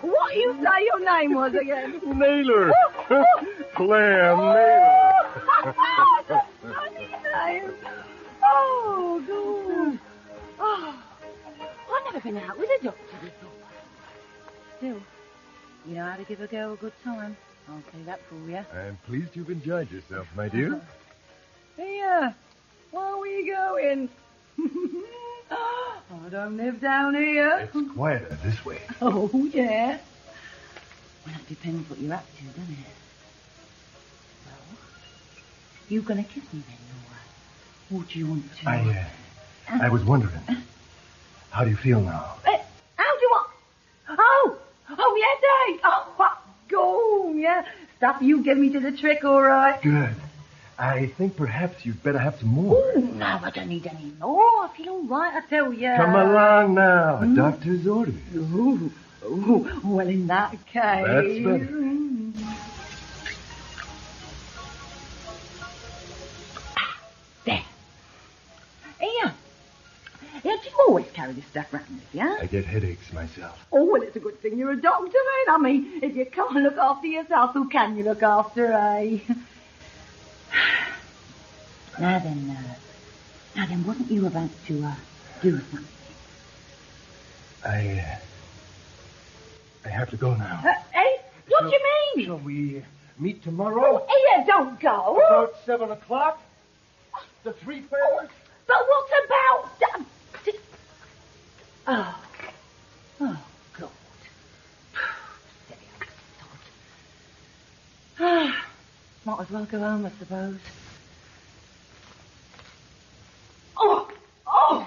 What you say your name was again? Naylor. Clam Naylor. That's a funny name. Oh, good. Oh, I've never been out with a doctor before. Still, you know how to give a girl a good time. I'll say that for you. I'm pleased you've enjoyed yourself, my dear. Here, where are we going? I don't live down here. It's quieter this way. Oh, yeah. Well, that depends what you're up to, doesn't it? Well, you gonna kiss me then, Nora? Or do you want to? I was wondering. How do you feel now? How do I? Oh, yeah, Dave. Oh, go, yeah. Stuff you give me to the trick, all right. Good. I think perhaps you'd better have some more. Oh, no, I don't need any more. I feel all right, I tell you. Come along now. Doctor's orders. Ooh, well, in that case... That's better. There. Here. Do you always carry this stuff around with you? I get headaches myself. Oh, well, it's a good thing you're a doctor, then. I mean, if you can't look after yourself, who can you look after, eh? Now then, wasn't you about to, do something? I have to go now. What do you mean? Shall we meet tomorrow? Oh, here, don't go. About 7 o'clock? The Three Fairs? But what about... Oh, God. Might as well go home, I suppose. Oh, God.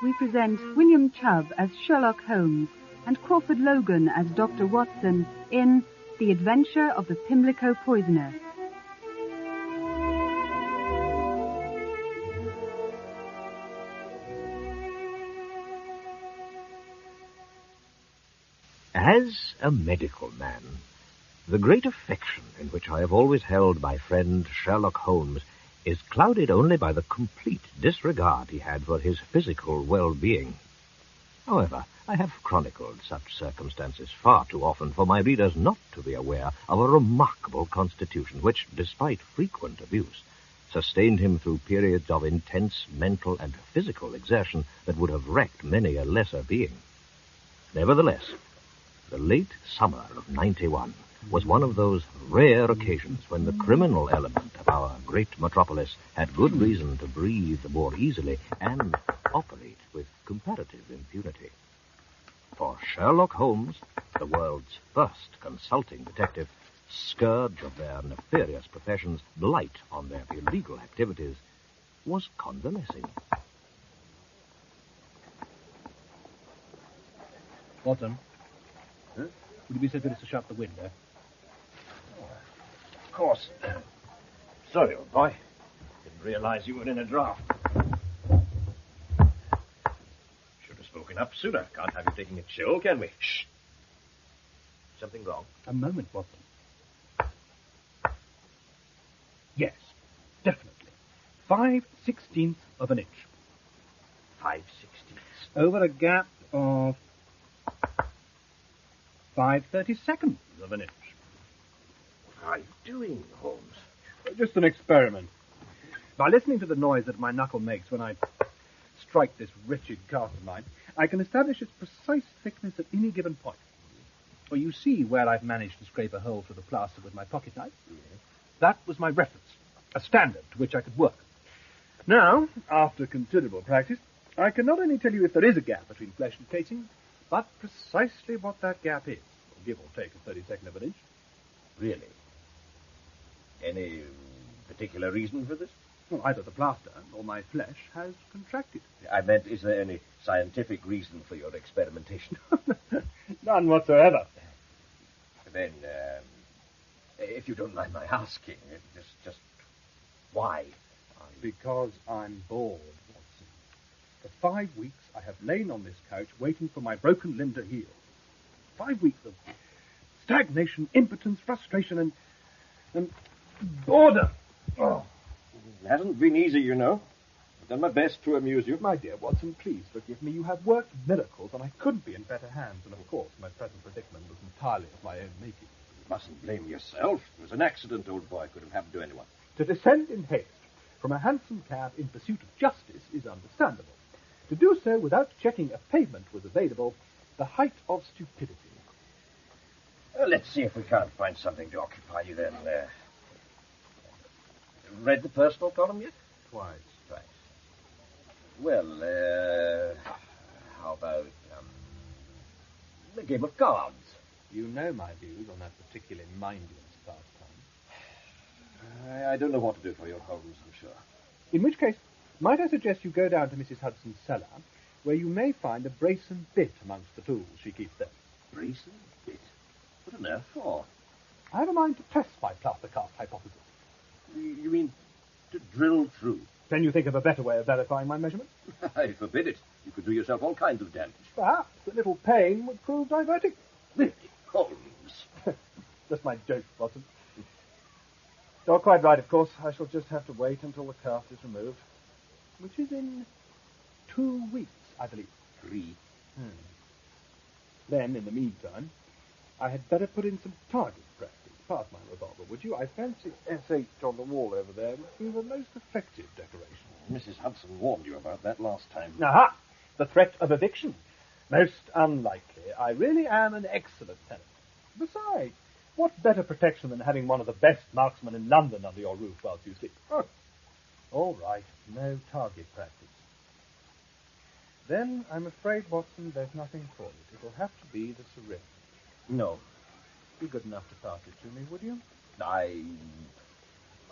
We present William Chubb as Sherlock Holmes and Crawford Logan as Dr. Watson in The Adventure of the Pimlico Poisoner. As a medical man, the great affection in which I have always held my friend Sherlock Holmes is clouded only by the complete disregard he had for his physical well-being. However, I have chronicled such circumstances far too often for my readers not to be aware of a remarkable constitution which, despite frequent abuse, sustained him through periods of intense mental and physical exertion that would have wrecked many a lesser being. Nevertheless, the late summer of '91 was one of those rare occasions when the criminal element of our great metropolis had good reason to breathe more easily and operate with comparative impunity. For Sherlock Holmes, the world's first consulting detective, scourge of their nefarious professions, blight on their illegal activities, was convalescing. Watson? Huh? Would you be so good as to shut the window? Of course. Sorry, old boy. Didn't realize you were in a draft. Should have spoken up sooner. Can't have you taking a chill, can we? Shh. Something wrong? A moment, Watson. Yes, definitely. 5/16 of an inch. 5/16. Over a gap of 5/32 of an inch. What are you doing, Holmes? Just an experiment. By listening to the noise that my knuckle makes when I strike this wretched cast of mine, I can establish its precise thickness at any given point. Well, you see where I've managed to scrape a hole through the plaster with my pocket knife? Yes. That was my reference, a standard to which I could work. Now, after considerable practice, I can not only tell you if there is a gap between flesh and casing, but precisely what that gap is, give or take a 32nd of an inch. Really? Any particular reason for this? Well, either the plaster or my flesh has contracted. I meant, is there any scientific reason for your experimentation? None whatsoever. Then, if you don't mind my asking, just why? Because I'm bored, Watson. For 5 weeks I have lain on this couch waiting for my broken limb to heal. 5 weeks of stagnation, impotence, frustration, and boredom. Oh. It hasn't been easy, you know. I've done my best to amuse you. My dear Watson, please forgive me. You have worked miracles, and I couldn't be in better hands. And, of course, my present predicament was entirely of my own making. You mustn't blame yourself. It was an accident, old boy. Could have happened to anyone. To descend in haste from a hansom cab in pursuit of justice is understandable. To do so without checking a pavement was available, the height of stupidity. Let's see if we can't find something to occupy you then. Read the personal column yet? Twice. Well, how about the game of cards? You know my views on that particularly mindless pastime. I don't know what to do for you, Holmes, I'm sure. In which case, might I suggest you go down to Mrs. Hudson's cellar, where you may find a brace and bit amongst the tools she keeps there. Brace and bit? What on earth for? I have a mind to test my plaster cast hypothesis. You mean to drill through? Can you think of a better way of verifying my measurements? I forbid it. You could do yourself all kinds of damage. Perhaps a little pain would prove diverting. Really, Holmes? Just my joke, Watson. You're quite right, of course. I shall just have to wait until the cast is removed. Which is in 2 weeks, I believe. 3. Then, in the meantime, I had better put in some target practice. Pass my revolver, would you? I fancy S.H. on the wall over there would be the most effective decoration. Mrs. Hudson warned you about that last time. Aha! The threat of eviction. Most unlikely. I really am an excellent tenant. Besides, what better protection than having one of the best marksmen in London under your roof whilst you sleep? Oh. All right, no target practice. Then, I'm afraid, Watson, there's nothing for it. It'll have to be the syringe. No. Be good enough to pass it to me, would you? I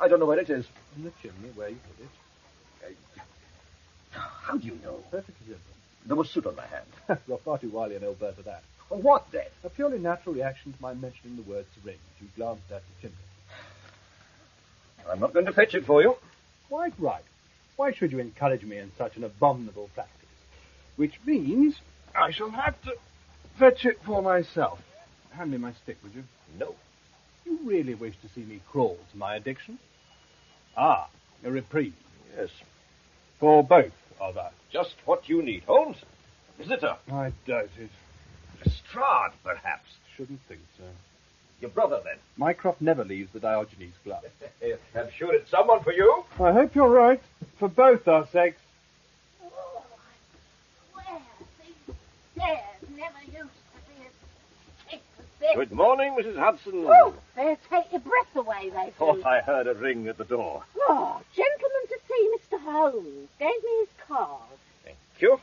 don't know where it is. In the chimney, where you put it. How do you know? Perfectly simple. There was soot on my hand. You're far too wily an old bird for that. What then? A purely natural reaction to my mentioning the word syringe. You glanced at the chimney. I'm not going to fetch it for you. Quite right. Why should you encourage me in such an abominable practice? Which means I shall have to fetch it for myself. Hand me my stick, would you? No. You really wish to see me crawl to my addiction? Ah, a reprieve. Yes. For both of us. Just what you need, Holmes. Visitor. I doubt it. Lestrade, perhaps. Shouldn't think so. Your brother, then. Mycroft never leaves the Diogenes Club. I'm sure it's someone for you. I hope you're right. For both our sakes. Oh, I swear these stairs never used to be as thick as this. Good morning, Mrs. Hudson. Oh, they'll take your breath away, they do. Thought I heard a ring at the door. Oh, gentleman to see Mr. Holmes. Gave me his card. Thank you.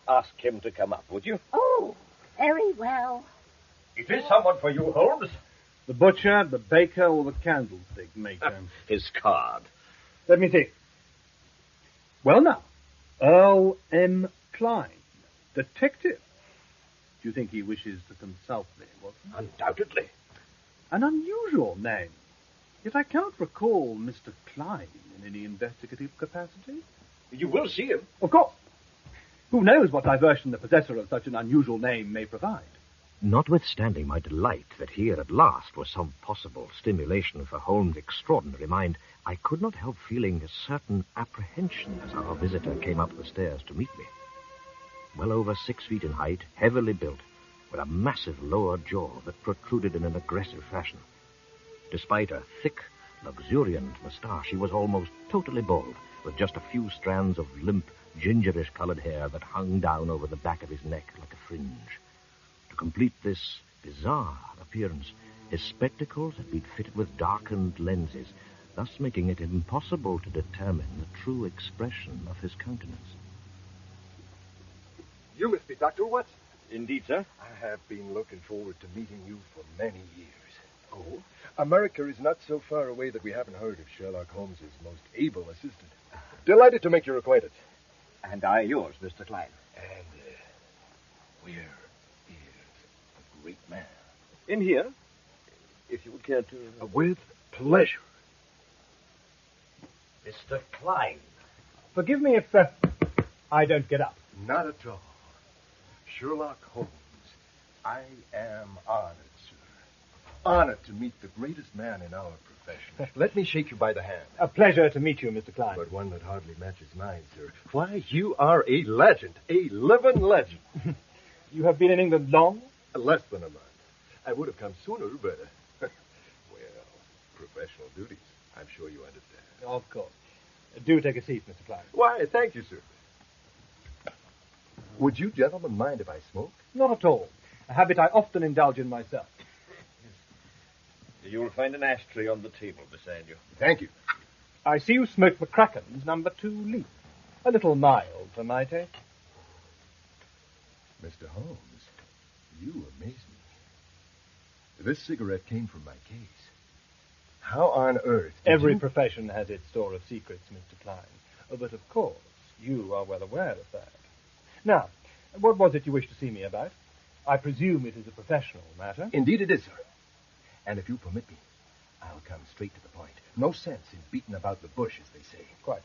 Ask him to come up, would you? Oh, very well. It is someone for you, Holmes. The butcher, the baker, or the candlestick maker? His card. Let me see. Well, now, Earl M. Klein, detective. Do you think he wishes to consult me, Watson? Undoubtedly. An unusual name. Yet I cannot recall Mr. Klein in any investigative capacity. You will see him. Of course. Who knows what diversion the possessor of such an unusual name may provide? Notwithstanding my delight that here at last was some possible stimulation for Holmes' extraordinary mind, I could not help feeling a certain apprehension as our visitor came up the stairs to meet me. Well over 6 feet in height, heavily built, with a massive lower jaw that protruded in an aggressive fashion. Despite a thick, luxuriant moustache, he was almost totally bald, with just a few strands of limp, gingerish-colored hair that hung down over the back of his neck like a fringe. To complete this bizarre appearance, his spectacles had been fitted with darkened lenses, thus making it impossible to determine the true expression of his countenance. You must be Dr. Watson. Indeed, sir. I have been looking forward to meeting you for many years. Oh? America is not so far away that we haven't heard of Sherlock Holmes' most able assistant. Delighted to make your acquaintance. And I yours, Mr. Klein. And where is the great man? In here, if you would care to... With pleasure. Mr. Klein. Forgive me if I don't get up. Not at all. Sherlock Holmes, I am honored, sir. Honored to meet the greatest man in our profession. Let me shake you by the hand. A pleasure to meet you, Mr. Klein. But one that hardly matches mine, sir. Why, you are a legend. A living legend. You have been in England long? Less than a month. I would have come sooner, but... well, professional duties. I'm sure you understand. Of course. Do take a seat, Mr. Klein. Why, thank you, sir. Would you gentlemen mind if I smoke? Not at all. A habit I often indulge in myself. You'll find an ashtray on the table beside you. Thank you. I see you smoke McCracken's number 2 leaf. A little mild for my taste. Mr. Holmes, you amaze me. This cigarette came from my case. How on earth did Every you... profession has its store of secrets, Mr. Klein. But, of course, you are well aware of that. Now, what was it you wished to see me about? I presume it is a professional matter. Indeed it is, sir. And if you permit me, I'll come straight to the point. No sense in beating about the bush, as they say. Quite.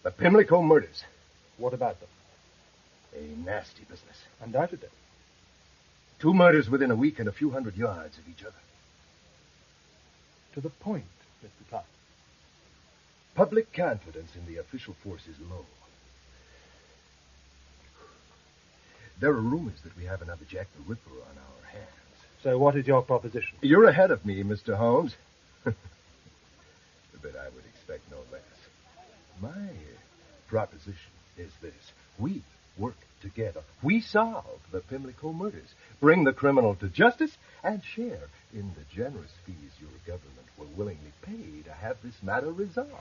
The Pimlico murders. What about them? A nasty business. Undoubtedly. 2 murders within a week and a few hundred yards of each other. To the point, Mr. Klein. Public confidence in the official force is low. There are rumors that we have another Jack the Ripper on our hands. So what is your proposition? You're ahead of me, Mr. Holmes. But I would expect no less. My proposition is this. We work together. We solve the Pimlico murders, bring the criminal to justice, and share in the generous fees your government will willingly pay to have this matter resolved.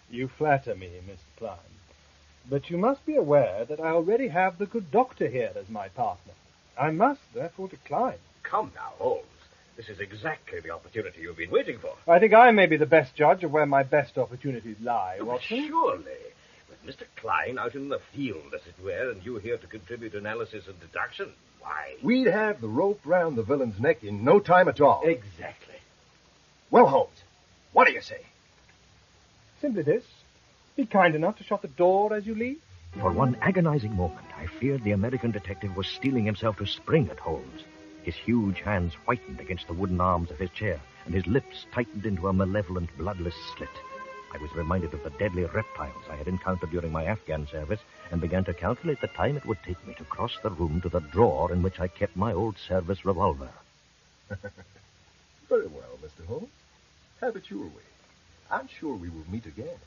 You flatter me, Mr. Klein. But you must be aware that I already have the good doctor here as my partner. I must, therefore, decline. Come now, Holmes. This is exactly the opportunity you've been waiting for. I think I may be the best judge of where my best opportunities lie, Watson. Surely. With Mr. Klein out in the field, as it were, and you here to contribute analysis and deduction, why... We'd have the rope round the villain's neck in no time at all. Exactly. Well, Holmes, what do you say? Simply this. Be kind enough to shut the door as you leave. For one agonizing moment, I feared the American detective was steeling himself to spring at Holmes. His huge hands whitened against the wooden arms of his chair, and his lips tightened into a malevolent, bloodless slit. I was reminded of the deadly reptiles I had encountered during my Afghan service, and began to calculate the time it would take me to cross the room to the drawer in which I kept my old service revolver. Very well, Mr. Holmes. Have it your way. I'm sure we will meet again.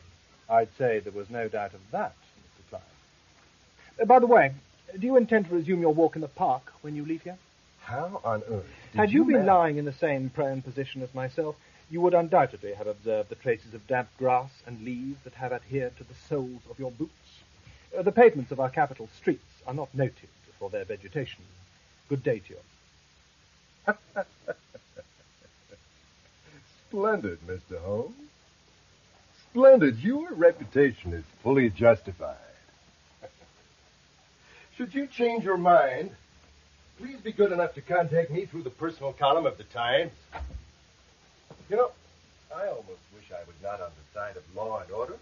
I'd say there was no doubt of that, Mr. Klein. By the way, do you intend to resume your walk in the park when you leave here? How on earth Had you been lying in the same prone position as myself, you would undoubtedly have observed the traces of damp grass and leaves that have adhered to the soles of your boots. The pavements of our capital streets are not noted for their vegetation. Good day to you. Splendid, Mr. Holmes. Splendid. Your reputation is fully justified. Should you change your mind, please be good enough to contact me through the personal column of the Times. You know, I almost wish I was not on the side of law and order.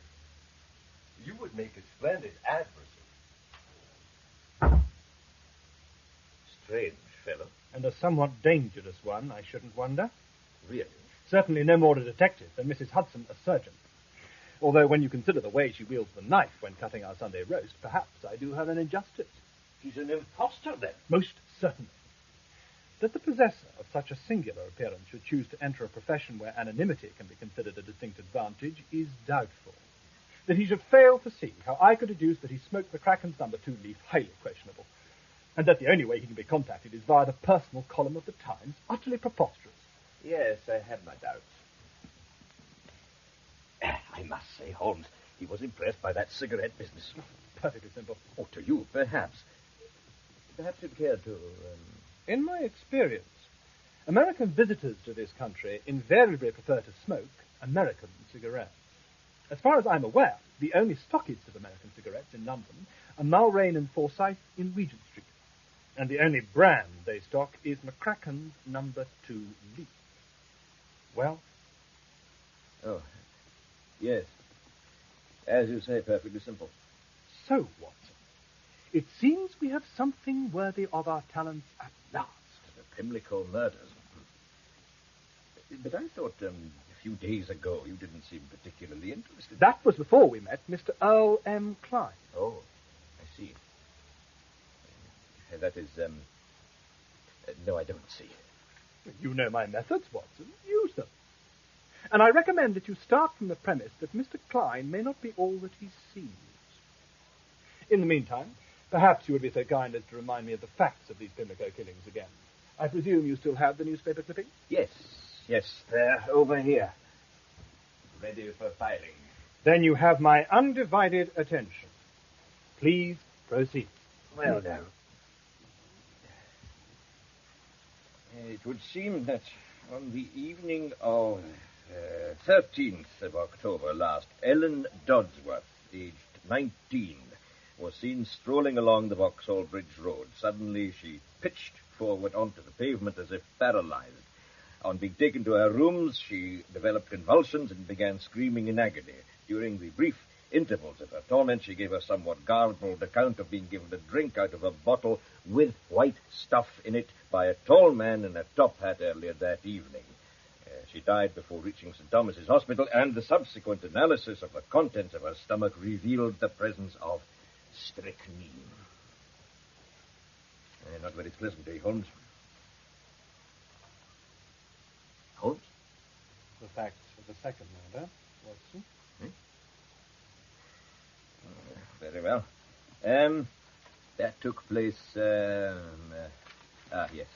You would make a splendid adversary. Strange fellow. And a somewhat dangerous one, I shouldn't wonder. Really? Certainly no more a detective than Mrs. Hudson, a surgeon. Although when you consider the way she wields the knife when cutting our Sunday roast, perhaps I do her an injustice. She's an impostor, then. Most certainly. That the possessor of such a singular appearance should choose to enter a profession where anonymity can be considered a distinct advantage is doubtful. That he should fail to see how I could deduce that he smoked the Kraken's number 2 leaf, highly questionable. And that the only way he can be contacted is via the personal column of the Times, utterly preposterous. Yes, I had my doubts. I must say, Holmes, he was impressed by that cigarette business. Perfectly simple. Oh, to you, perhaps. Perhaps you'd care to... In my experience, American visitors to this country invariably prefer to smoke American cigarettes. As far as I'm aware, the only stockists of American cigarettes in London are Mulrain and Forsyth in Regent Street. And the only brand they stock is McCracken's No. 2 Leaf. Well? Oh, yes. As you say, perfectly simple. So, Watson, it seems we have something worthy of our talents at last. The Pimlico murders. But I thought a few days ago you didn't seem particularly interested. That was before we met Mr. Earl M. Klein. Oh, I see. That is, no, I don't see. You know my methods, Watson. Use them. And I recommend that you start from the premise that Mr. Klein may not be all that he seems. In the meantime, perhaps you would be so kind as to remind me of the facts of these Pimlico killings again. I presume you still have the newspaper clippings? Yes, they're over here. Ready for filing. Then you have my undivided attention. Please proceed. Well, now. It would seem that on the evening of 13th of October last, Ellen Dodsworth, aged 19, was seen strolling along the Vauxhall Bridge Road. Suddenly she pitched forward onto the pavement as if paralyzed. On being taken to her rooms, she developed convulsions and began screaming in agony. During the brief intervals of her torment, she gave a somewhat garbled account of being given a drink out of a bottle with white stuff in it by a tall man in a top hat earlier that evening. She died before reaching St. Thomas's Hospital, and the subsequent analysis of the contents of her stomach revealed the presence of strychnine. Not very pleasant, eh, Holmes? Holmes? The facts of the second murder, Watson. Very well. That took place, yes.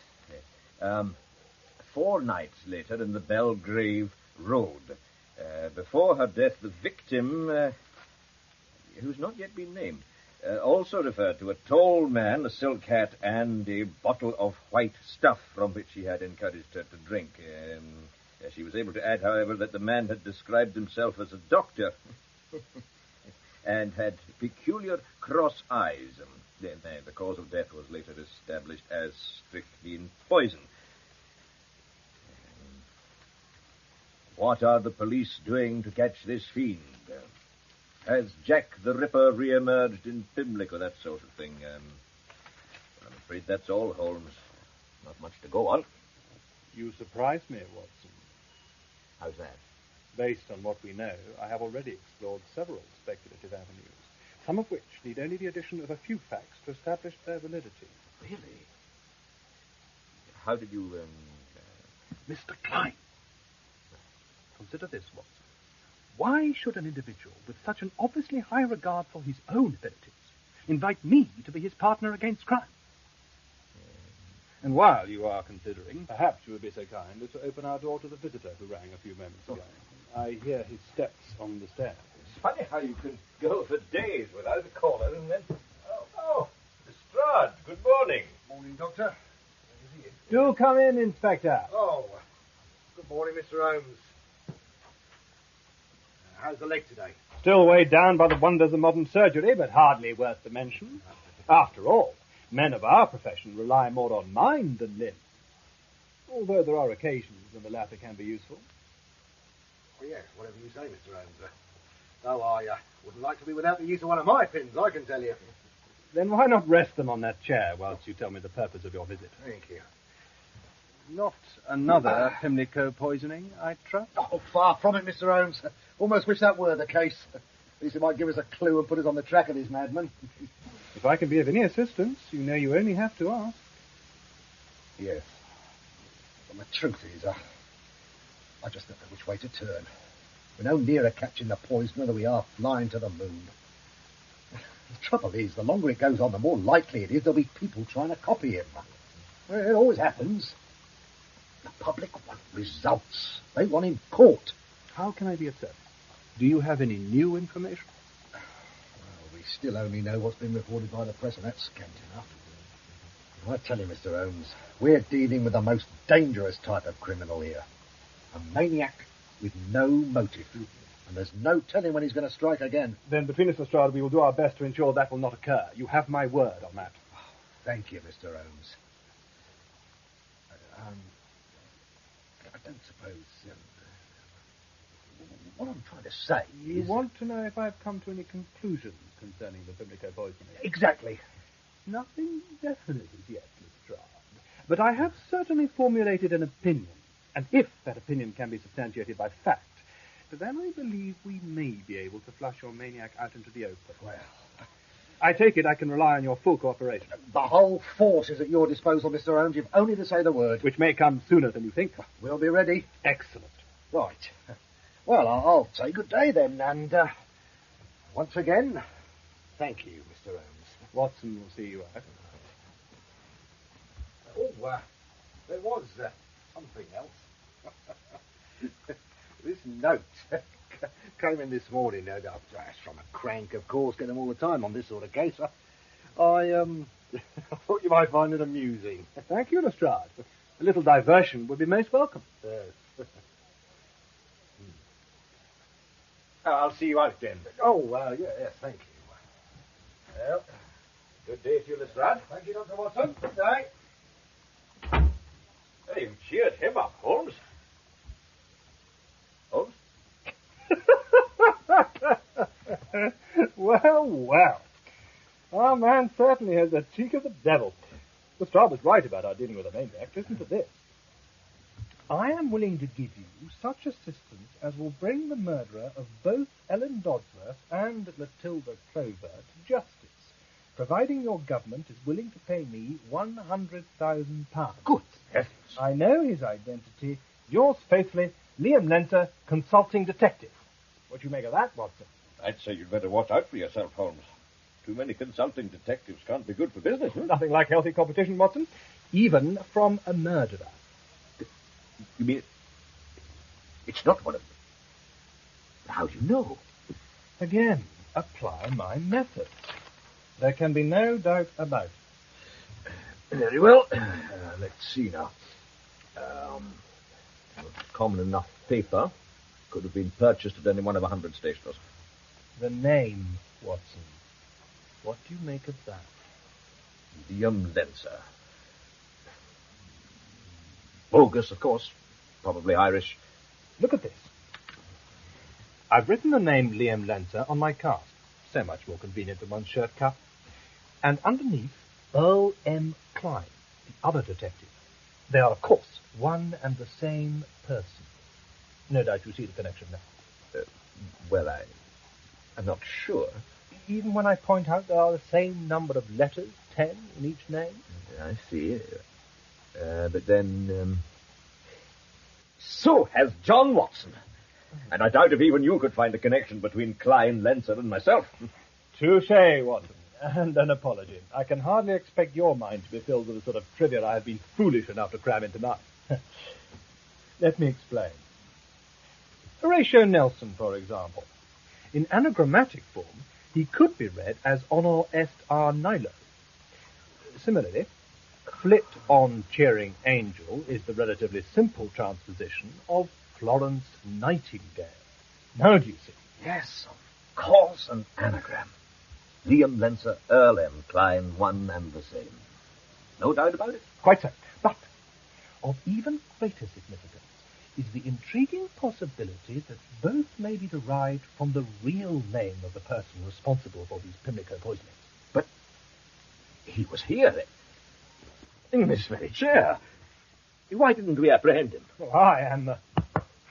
4 nights later in the Belgrave Road. Before her death, the victim, who's not yet been named, also referred to a tall man, a silk hat, and a bottle of white stuff from which he had encouraged her to drink. She was able to add, however, that the man had described himself as a doctor and had peculiar cross eyes. The cause of death was later established as strychnine poison. What are the police doing to catch this fiend? Has Jack the Ripper re-emerged in Pimlico, that sort of thing? I'm afraid that's all, Holmes. Not much to go on. You surprise me, Watson. How's that? Based on what we know, I have already explored several speculative avenues, some of which need only the addition of a few facts to establish their validity. Really? How did you, Mr. Klein. Consider this, Watson. Why should an individual with such an obviously high regard for his own abilities invite me to be his partner against crime? And while you are considering, perhaps you would be so kind as to open our door to the visitor who rang a few moments ago. I hear his steps on the stairs. It's funny how you can go for days without a caller and then... Oh, Lestrade, good morning. Morning, Doctor. Do come in, Inspector. Oh, good morning, Mr. Holmes. How's the leg today? Still weighed down by the wonders of modern surgery, but hardly worth the mention. After all, men of our profession rely more on mind than limb. Although there are occasions when the latter can be useful. Well, yes, whatever you say, Mr. Holmes. Though I wouldn't like to be without the use of one of my pins, I can tell you. Then why not rest them on that chair whilst you tell me the purpose of your visit? Thank you. Not another Pimlico poisoning, I trust? Oh, far from it, Mr. Holmes. Almost wish that were the case. At least it might give us a clue and put us on the track of this madman. If I can be of any assistance, you know you only have to ask. Yes. But the truth is, I just don't know which way to turn. We're no nearer catching the poisoner than we are flying to the moon. The trouble is, the longer it goes on, the more likely it is there'll be people trying to copy him. Well, it always happens. The public want results. They want him caught. How can I be of service? Do you have any new information? Well, we still only know what's been reported by the press, and that's scant enough. I tell you, Mr. Holmes, we're dealing with the most dangerous type of criminal here. A maniac with no motive. And there's no telling when he's going to strike again. Then between us, Lestrade, we will do our best to ensure that will not occur. You have my word on that. Thank you, Mr. Holmes. I don't suppose... what I'm trying to say You is... want to know if I've come to any conclusions concerning the Pimlico poisoning? Exactly. Nothing definite as yet, Lestrade. But I have certainly formulated an opinion. And if that opinion can be substantiated by fact, then I believe we may be able to flush your maniac out into the open. Well, I take it I can rely on your full cooperation. the whole force is at your disposal, Mr. Holmes. You've only to say the word. Which may come sooner than you think. We'll be ready. Excellent. Right. Well, I'll say good day then, and once again, thank you, Mr. Holmes. Watson will see you out. Oh, there was something else. This note came in this morning. It's from a crank, of course, get them all the time on this sort of case. I thought you might find it amusing. Thank you, Lestrade. A little diversion would be most welcome. I'll see you out then. Oh, yes, thank you. Well, good day to you, Lestrade. Thank you, Dr. Watson. Good day. Hey, you cheered him up, Holmes. Holmes? Well. Our man certainly has the cheek of the devil. Lestrade was right about our dealing with a maniac. Listen to this. I am willing to give you such assistance as will bring the murderer of both Ellen Dodsworth and Matilda Clover to justice, providing your government is willing to pay me £100,000. Good heavens. I know his identity. Yours faithfully, Liam Lenser, consulting detective. What do you make of that, Watson? I'd say you'd better watch out for yourself, Holmes. Too many consulting detectives can't be good for business. Nothing like healthy competition, Watson. Even from a murderer. You mean it's not one of them? How do you know? Again, apply my methods. There can be no doubt about it. Very well. Let's see now. Common enough paper. Could have been purchased at any one of 100 stationers. The name, Watson. What do you make of that? Liam Lenser. Bogus, of course. Probably Irish. Look at this. I've written the name Liam Lenser on my cast. So much more convenient than one's shirt cuff. And underneath, Earl M. Klein, the other detective. They are, of course, one and the same person. No doubt you see the connection now. Well, I'm not sure. Even when I point out there are the same number of letters, 10 in each name? I see. But then... So has John Watson. And I doubt if even you could find a connection between Klein, Lenser, and myself. Touché, Watson. And an apology. I can hardly expect your mind to be filled with the sort of trivia I have been foolish enough to cram into mine. Let me explain. Horatio Nelson, for example. In anagrammatic form, he could be read as Honor Est a Nihilo. Similarly, Flit on Cheering Angel is the relatively simple transposition of Florence Nightingale. Now do you see? Yes, of course, an anagram. Liam Lenser, Earl M. Klein, one and the same. No doubt about it. Quite so. But of even greater significance is the intriguing possibility that both may be derived from the real name of the person responsible for these Pimlico poisonings. But he was here, then. In this very chair. Why didn't we apprehend him? Well, I am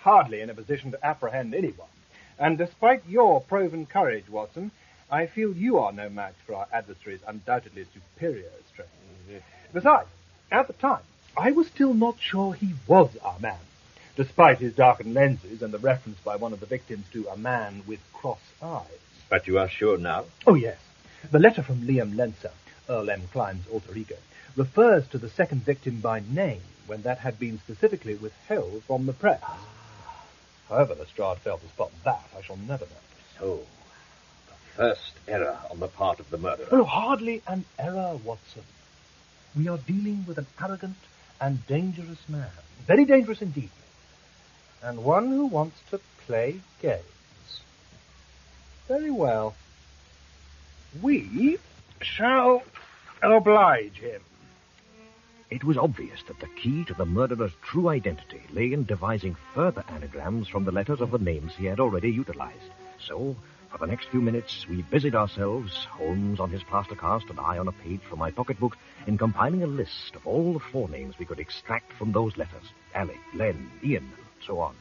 hardly in a position to apprehend anyone. And despite your proven courage, Watson, I feel you are no match for our adversary's undoubtedly superior strength. Besides, at the time, I was still not sure he was our man, despite his darkened lenses and the reference by one of the victims to a man with cross eyes. But you are sure now? Oh, yes. The letter from Liam Lenser, Earl M. Klein's alter ego, refers to the second victim by name when that had been specifically withheld from the press. However Lestrade failed to spot that, I shall never know. So, the first error on the part of the murderer. Oh, hardly an error, Watson. We are dealing with an arrogant and dangerous man. Very dangerous indeed. And one who wants to play games. Very well. We shall oblige him. It was obvious that the key to the murderer's true identity lay in devising further anagrams from the letters of the names he had already utilized. So, for the next few minutes, we busied ourselves, Holmes on his plaster cast and I on a page from my pocketbook, in compiling a list of all the forenames we could extract from those letters. Alec, Len, Ian, and so on.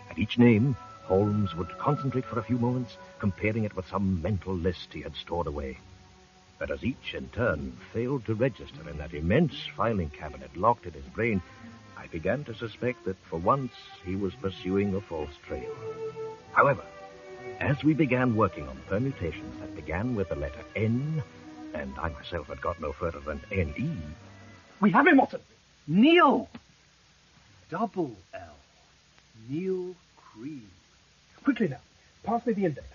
At each name, Holmes would concentrate for a few moments, comparing it with some mental list he had stored away. But as each, in turn, failed to register in that immense filing cabinet locked in his brain, I began to suspect that, for once, he was pursuing a false trail. However, as we began working on permutations that began with the letter N, and I myself had got no further than N-E... We have him, Watson! Neil! Double L. Neil Cream. Quickly now, pass me the index.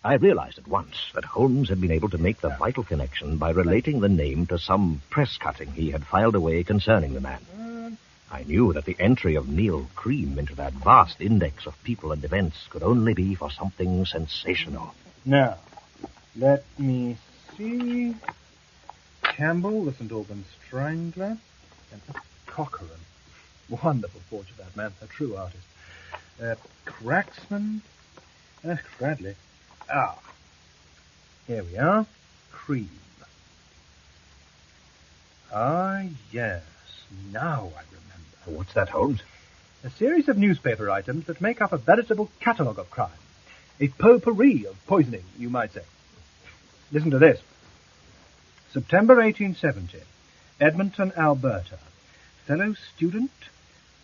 I realized at once that Holmes had been able to make the vital connection by relating the name to some press cutting he had filed away concerning the man. I knew that the entry of Neil Cream into that vast index of people and events could only be for something sensational. Now, let me see. Campbell, the St. Albans Strangler, and Cochrane. Wonderful fortune, that man, a true artist. Cracksman, Bradley. Here we are. Cream. Yes. Now I remember. What's that, Holmes? A series of newspaper items that make up a veritable catalogue of crime. A potpourri of poisoning, you might say. Listen to this. September 1870. Edmonton, Alberta. Fellow student,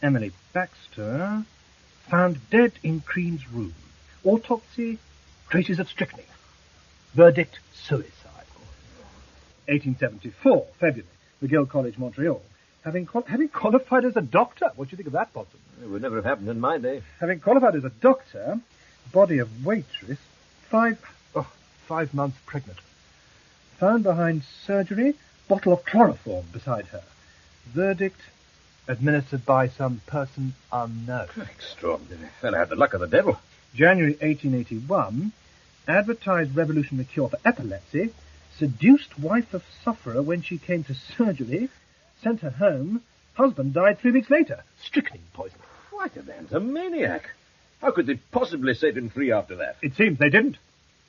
Emily Baxter, found dead in Cream's room. Autopsy, traces of strychnine. Verdict, suicide. 1874, February, McGill College, Montreal. Having qualified as a doctor. What do you think of that, Watson? It would never have happened in my day. Having qualified as a doctor, body of waitress, 5 months pregnant. Found behind surgery, bottle of chloroform beside her. Verdict, administered by some person unknown. Extraordinary. Fellow had the luck of the devil. January 1881, advertised revolutionary cure for epilepsy, seduced wife of sufferer when she came to surgery, sent her home, husband died 3 weeks later. Strychnine poison. Why, the man's a maniac. How could they possibly set him free after that? It seems they didn't.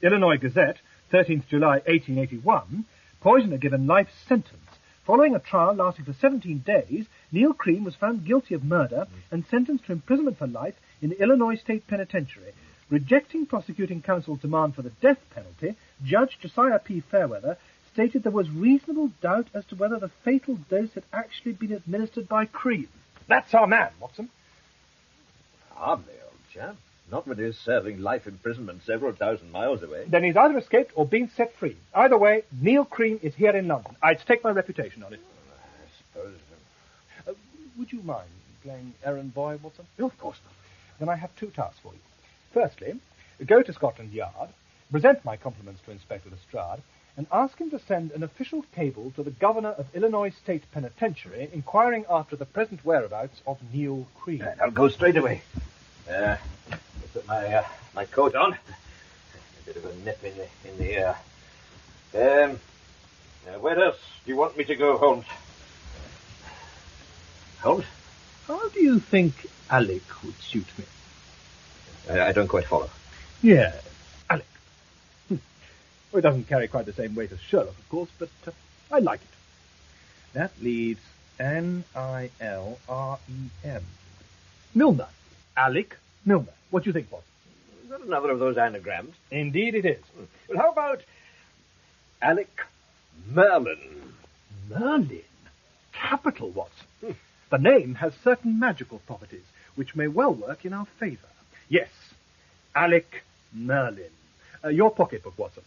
Illinois Gazette, 13th July 1881, poisoner given life sentence. Following a trial lasting for 17 days, Neil Cream was found guilty of murder and sentenced to imprisonment for life in the Illinois State Penitentiary. Rejecting prosecuting counsel's demand for the death penalty, Judge Josiah P. Fairweather stated there was reasonable doubt as to whether the fatal dose had actually been administered by Cream. That's our man, Watson. Hardly, old chap. Not when he's serving life imprisonment several thousand miles away. Then he's either escaped or been set free. Either way, Neil Cream is here in London. I'd stake my reputation on it. I suppose. Would you mind playing errand boy, Watson? No, of course not. Then I have 2 tasks for you. Firstly, go to Scotland Yard, present my compliments to Inspector Lestrade, and ask him to send an official cable to the Governor of Illinois State Penitentiary inquiring after the present whereabouts of Neil Cream. I'll go straight away. Put my coat on. A bit of a nip in the air. Where else do you want me to go, Holmes? Holmes? How do you think Alec would suit me? I don't quite follow. Yes, Alec. Well, it doesn't carry quite the same weight as Sherlock, of course, but I like it. That leaves Nilrem. Milner. Alec Milner. What do you think, Bob? Is that another of those anagrams? Indeed it is. Well, how about Alec Merlin? Merlin? Capital, Watson. The name has certain magical properties, which may well work in our favour. Yes, Alec Merlin. Your pocketbook, Watson.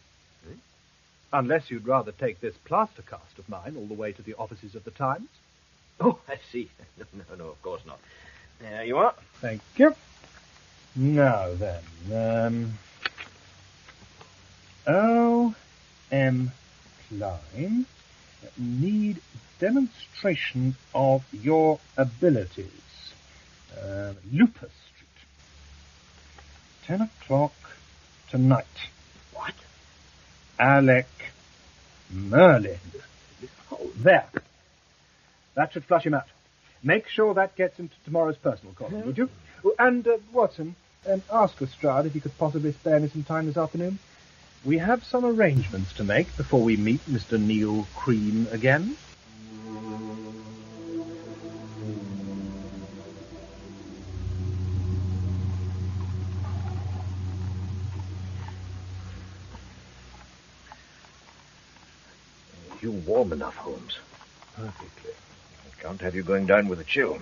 Unless you'd rather take this plaster cast of mine all the way to the offices of the Times. Oh, I see. No, of course not. There you are. Thank you. Now then, O.M. Klein, Need demonstration of your abilities. Lupus Street. 10 o'clock tonight. What? Alec Merlin. Oh, there. That should flush him out. Make sure that gets into tomorrow's personal column, would you? And, Watson, ask Lestrade if he could possibly spare me some time this afternoon. We have some arrangements to make before we meet Mr. Neil Cream again. You warm enough, Holmes. Perfectly. I can't have you going down with a chill.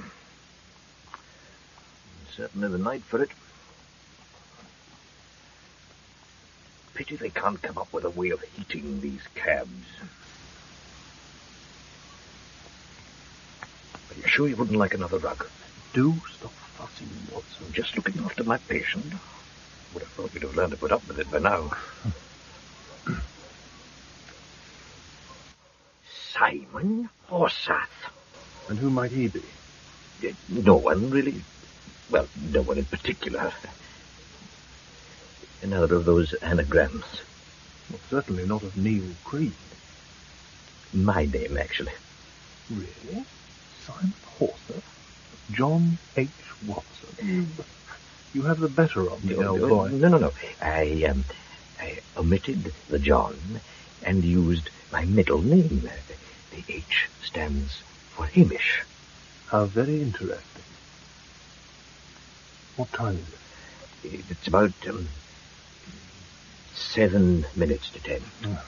Certainly the night for it. Pity they can't come up with a way of heating these cabs. Are you sure you wouldn't like another rug? Do stop fussing, Watson. I'm just looking after my patient. Would have thought you'd have learned to put up with it by now. Simon Forsyth. And who might he be? No one, really. Well, no one in particular. Another of those anagrams. Well, certainly not of Neil Creed. My name, actually. Really? Simon Forsyth? John H. Watson? You have the better of me, old boy. No. I omitted the John and used my middle name. The H stands for Hamish. How very interesting. What time is it? It's about 7 minutes to 10. Oh.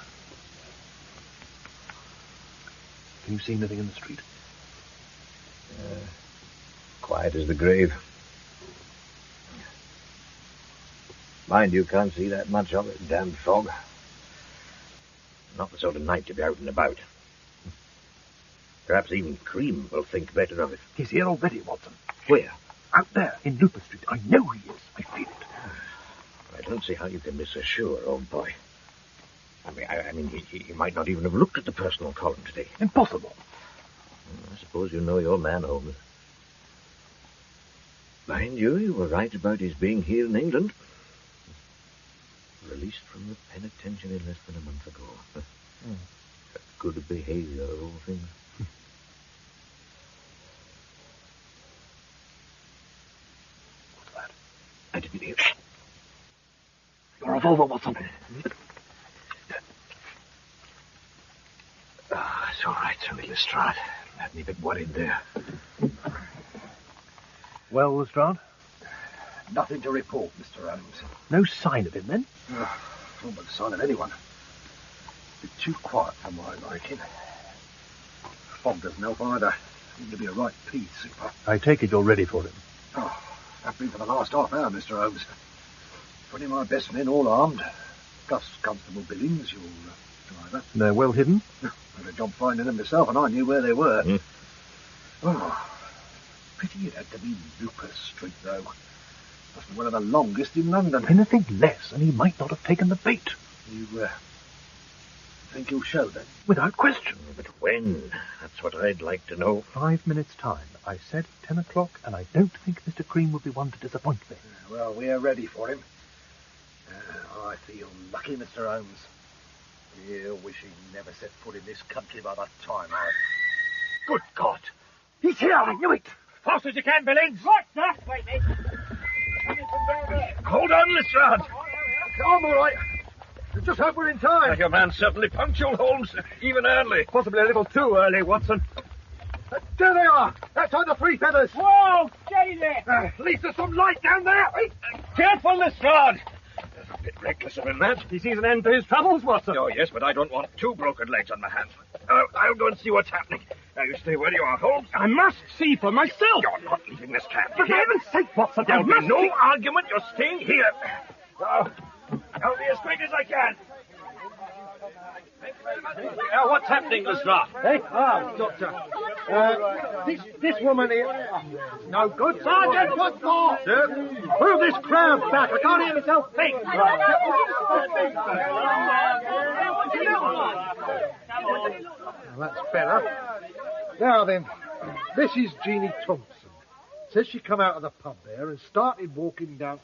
Can you see anything in the street? Quiet as the grave. Mind you, can't see that much of it. Damn fog. Not the sort of night to be out and about. Perhaps even Cream will think better of it. He's here already, Watson. Where? Out there, in Lupus Street. I know he is. I feel it. I don't see how you can be so sure, old boy. I mean, he might not even have looked at the personal column today. Impossible. I suppose you know your man, Holmes. Mind you were right about his being here in England. Released from the penitentiary less than a month ago. Good behavior, all things. What's that? I didn't hear. Your revolver, Watson. It's all right, it's only Lestrade. Had me a bit worried there. Well, Lestrade? Nothing to report, Mr. Holmes. No sign of him, then? Not but the sign of anyone. A bit too quiet for my liking. Fog doesn't help either. Seemed to be a right peas super. I take it you're ready for him. Oh, I've been for the last half hour, Mr. Holmes. 20 of my best men, all armed. Plus Constable Billings, your driver. They're well hidden? Had a job finding them myself, and I knew where they were. Oh, pity it had to be Lupus Street, though. Must be one of the longest in London. Anything less, and he might not have taken the bait. You think he'll show, then? Without question. But when? That's what I'd like to know. 5 minutes' time. I said 10 o'clock, and I don't think Mr. Cream would be one to disappoint me. Well, we're ready for him. I feel lucky, Mr. Holmes. He'll wish he never set foot in this country by the time. Good God! He's here! I knew it! Fast as you can, Billings! What's that? Wait, mate. Hold on, Lestrade. I'm all right. Just hope we're in time. Your man's certainly punctual, Holmes. Even early. Possibly a little too early, Watson. There they are! Outside the Three Feathers! Whoa! Steady there! At least there's some light down there! Careful, Lestrade! A bit reckless of him, that. He sees an end to his troubles, Watson. Oh, yes, but I don't want 2 broken legs on my hands. I'll go and see what's happening. Now, you stay where you are, Holmes. I must see for myself. You're not leaving this camp. For heaven's sake, Watson, There'll be no argument. You're staying here. I'll be as quick as I can. What's happening, Lestrade? Hey? Doctor. This woman here... No good. Sergeant, what for? Sir? Move this crowd back. I can't hear myself think. that's better. Now then, this is Jeannie Thompson. Says she come out of the pub there and started walking down...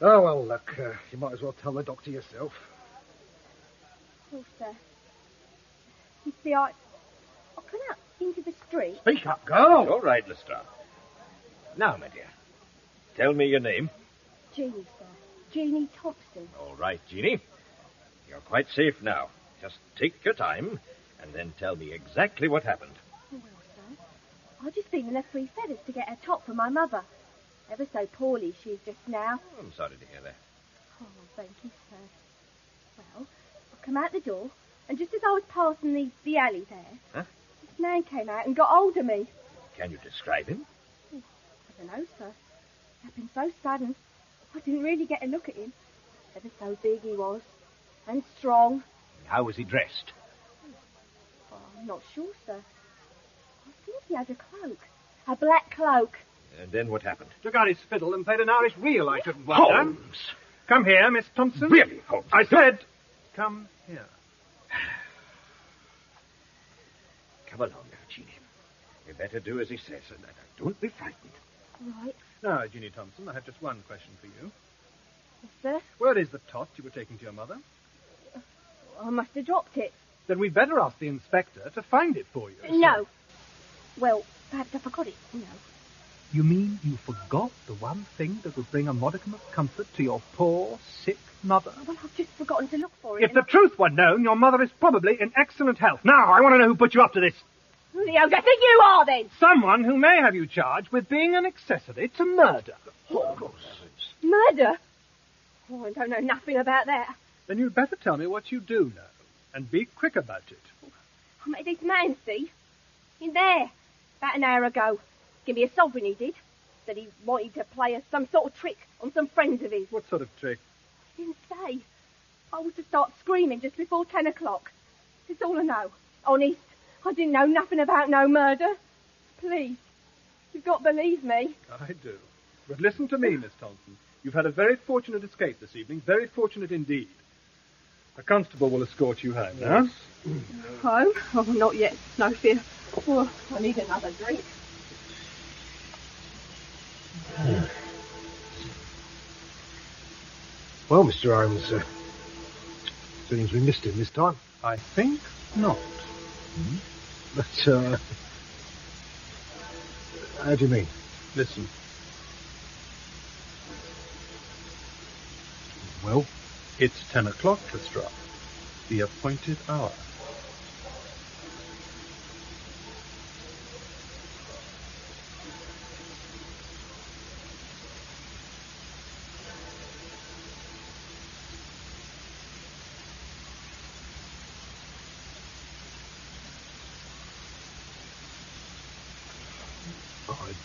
Oh, well, look, you might as well tell the doctor yourself. Oh, sir. You see, I come out into the street. Speak up, girl. All right, Lestrade. Now, my dear, tell me your name. Jeannie, sir. Jeannie Thompson. All right, Jeannie. You're quite safe now. Just take your time and then tell me exactly what happened. Well, sir, I've just been in the Three Feathers to get a top for my mother. Ever so poorly she is just now. Oh, I'm sorry to hear that. Oh, thank you, sir. Well, I come out the door, and just as I was passing the alley there, this man came out and got hold of me. Can you describe him? Oh, I don't know, sir. It happened so sudden, I didn't really get a look at him. Ever so big he was, and strong. How was he dressed? Oh, I'm not sure, sir. I think he had a cloak. A black cloak. And then what happened? Took out his fiddle and played an Irish reel, I shouldn't wonder. Holmes! Come here, Miss Thompson. Really, Holmes? I said, come here. Come along now, Jeannie. You better do as he says, and don't be frightened. Right. Now, Jeannie Thompson, I have just one question for you. Yes, sir. Where is the tot you were taking to your mother? I must have dropped it. Then we'd better ask the inspector to find it for you. No. Well, perhaps I forgot it, you know. You mean you forgot the one thing that would bring a modicum of comfort to your poor, sick mother? Well, I've just forgotten to look for it. If the truth were known, your mother is probably in excellent health. Now, I want to know who put you up to this. Who the hell do you think you are, then? Someone who may have you charged with being an accessory to murder. Murder? Oh, I don't know nothing about that. Then you'd better tell me what you do know, and be quick about it. I met this man, see? In there, about an hour ago. Give me a sovereign, he did. Said he wanted to play us some sort of trick on some friends of his. What sort of trick? He didn't say. I was to start screaming just before 10 o'clock. That's all I know. Honest, I didn't know nothing about no murder. Please, you've got to believe me. I do. But listen to me, Miss Thompson. You've had a very fortunate escape this evening. Very fortunate indeed. A constable will escort you home now. Home? Oh, not yet. No fear. Oh, I need another drink. Well, Mr. Holmes, seems we missed him this time. I think not. But, how do you mean? Listen. Well? It's 10 o'clock, Lestrade. The appointed hour.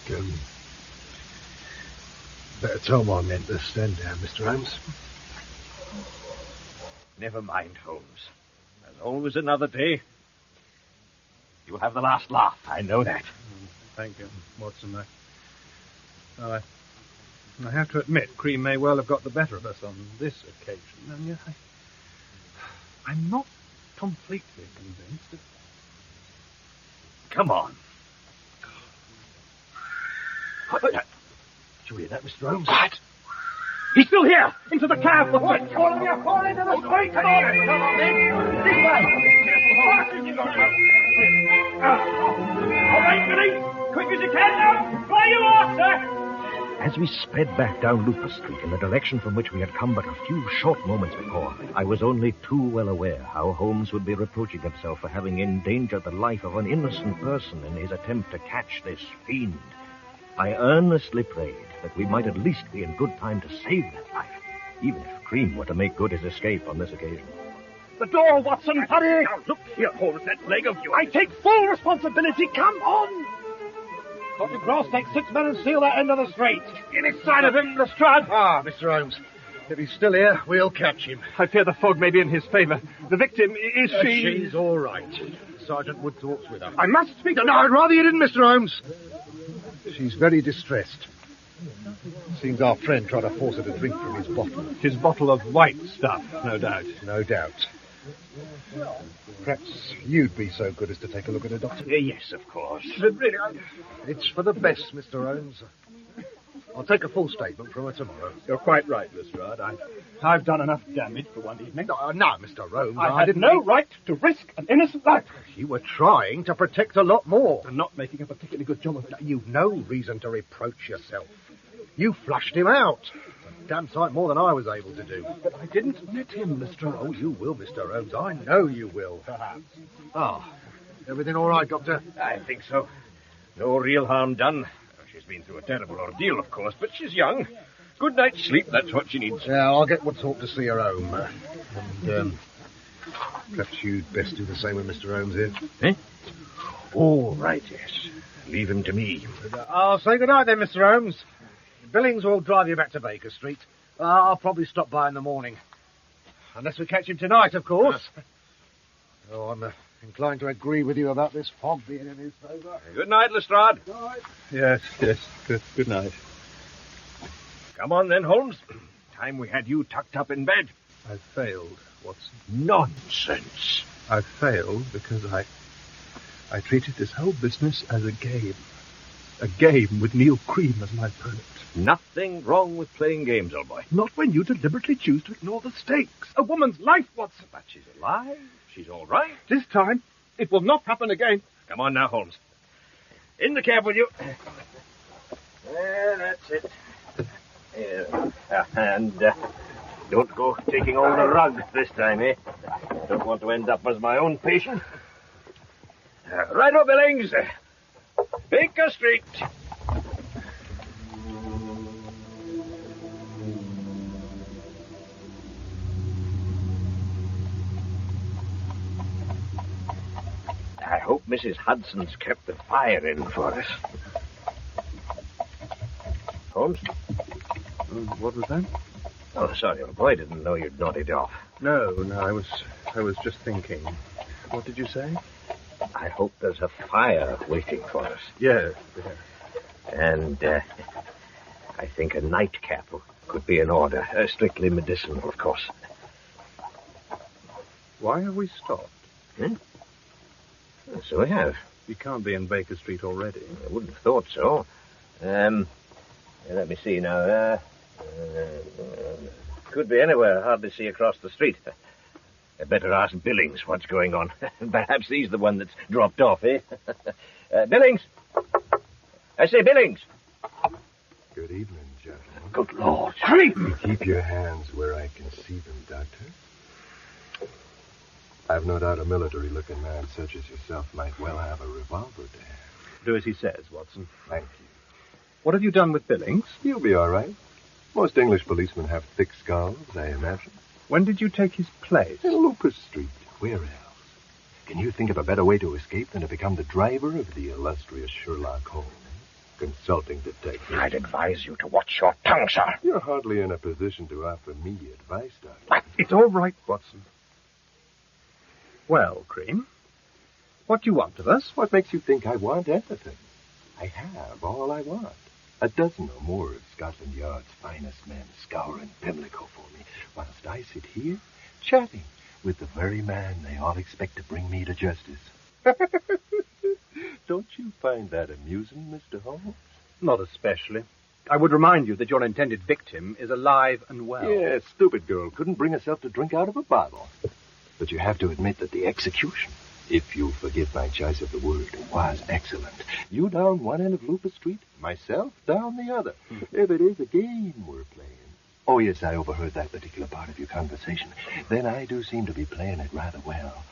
I'd better tell my men to stand down, Mr. Holmes. Never mind, Holmes. There's always another day. You'll have the last laugh, I know that. Thank you, Watson. I have to admit, Cream may well have got the better of us on this occasion, and yet I'm not completely convinced. Come on. Did you hear that, Mr. Holmes? What? He's still here! Into the cab! Fall into the street! Come on, then! This way! All right, Billy! Quick as you can now! Fly you off, sir! As we sped back down Lupus Street in the direction from which we had come but a few short moments before, I was only too well aware how Holmes would be reproaching himself for having endangered the life of an innocent person in his attempt to catch this fiend. I earnestly prayed that we might at least be in good time to save that life, even if Cream were to make good his escape on this occasion. The door, Watson, hurry! Now, look here, Holmes, that leg of yours. I take full responsibility. Come on! Dr. Cross, take 6 men and seal that end of the street. Get inside of him, Lestrade. Ah, Mr. Holmes. If he's still here, we'll catch him. I fear the fog may be in his favour. The victim, is she... She's all right. Sergeant Woodthorpe's with her. I must speak to... No, I'd rather you didn't, Mr. Holmes. She's very distressed. Seems our friend tried to force her to drink from his bottle. His bottle of white stuff, no doubt. No doubt. Perhaps you'd be so good as to take a look at her, Doctor. Yes, of course. But really, it's for the best, Mr. Holmes. I'll take a full statement from her tomorrow. You're quite right, Lestrade. I've done enough damage for one evening. No, Mr. Holmes, I had didn't no mean- right to risk an innocent life. You were trying to protect a lot more. I'm not making a particularly good job of it. You've no reason to reproach yourself. You flushed him out. A damn sight more than I was able to do. But I didn't let him, Lestrade. Oh, you will, Mr. Holmes. I know you will. Everything all right, Doctor? I think so. No real harm done. She's been through a terrible ordeal, of course, but she's young. Good night's sleep, that's what she needs. Yeah, I'll get what's ought to see her home. And, perhaps you'd best do the same with Mr. Holmes here. Eh? Oh, right, yes. Leave him to me. I'll say good night then, Mr. Holmes. Billings will drive you back to Baker Street. I'll probably stop by in the morning. Unless we catch him tonight, of course. Oh, I'm inclined to agree with you about this fog being in his favour. Good night, Lestrade. Yes. Good night. Come on then, Holmes. Time we had you tucked up in bed. I've failed, Watson. Nonsense. I've failed because I treated this whole business as a game. A game with Neil Cream as my opponent. Nothing wrong with playing games, old boy. Not when you deliberately choose to ignore the stakes. A woman's life, Watson. But she's alive. She's all right. This time, it will not happen again. Come on now, Holmes. In the cab with you. There, that's it. And don't go taking all the rug this time, eh? Don't want to end up as my own patient. Right-o, Billings. Baker Street. I hope Mrs. Hudson's kept the fire in for us. Holmes? What was that? Oh, sorry, old boy. Didn't know you'd nodded off. No, I was just thinking. What did you say? I hope there's a fire waiting for us. Yes. And I think a nightcap could be in order. Strictly medicinal, of course. Why have we stopped? So we have. We can't be in Baker Street already. I wouldn't have thought so. Let me see now. Could be anywhere. Hardly see across the street. I'd better ask Billings what's going on. Perhaps he's the one that's dropped off, eh? Billings! I say, Billings! Good evening, gentlemen. Good Lord. Cream! Keep your hands where I can see them, Doctor. I've no doubt a military-looking man such as yourself might well have a revolver to hand. Do as he says, Watson. Thank you. What have you done with Billings? You'll be all right. Most English policemen have thick skulls, I imagine. When did you take his place? In Lupus Street. Where else? Can you think of a better way to escape than to become the driver of the illustrious Sherlock Holmes? Consulting detective. I'd advise you to watch your tongue, sir. You're hardly in a position to offer me advice, Doctor. It's all right, Watson. Well, Cream, what do you want of us? What makes you think I want anything? I have all I want. A dozen or more of Scotland Yard's finest men scouring Pimlico for me, whilst I sit here, chatting with the very man they all expect to bring me to justice. Don't you find that amusing, Mr. Holmes? Not especially. I would remind you that your intended victim is alive and well. Yeah, stupid girl couldn't bring herself to drink out of a bottle. But you have to admit that the execution, if you'll forgive my choice of the word, was excellent. You down one end of Lupus Street, myself down the other. If it is a game we're playing. Oh, yes, I overheard that particular part of your conversation. Then I do seem to be playing it rather well.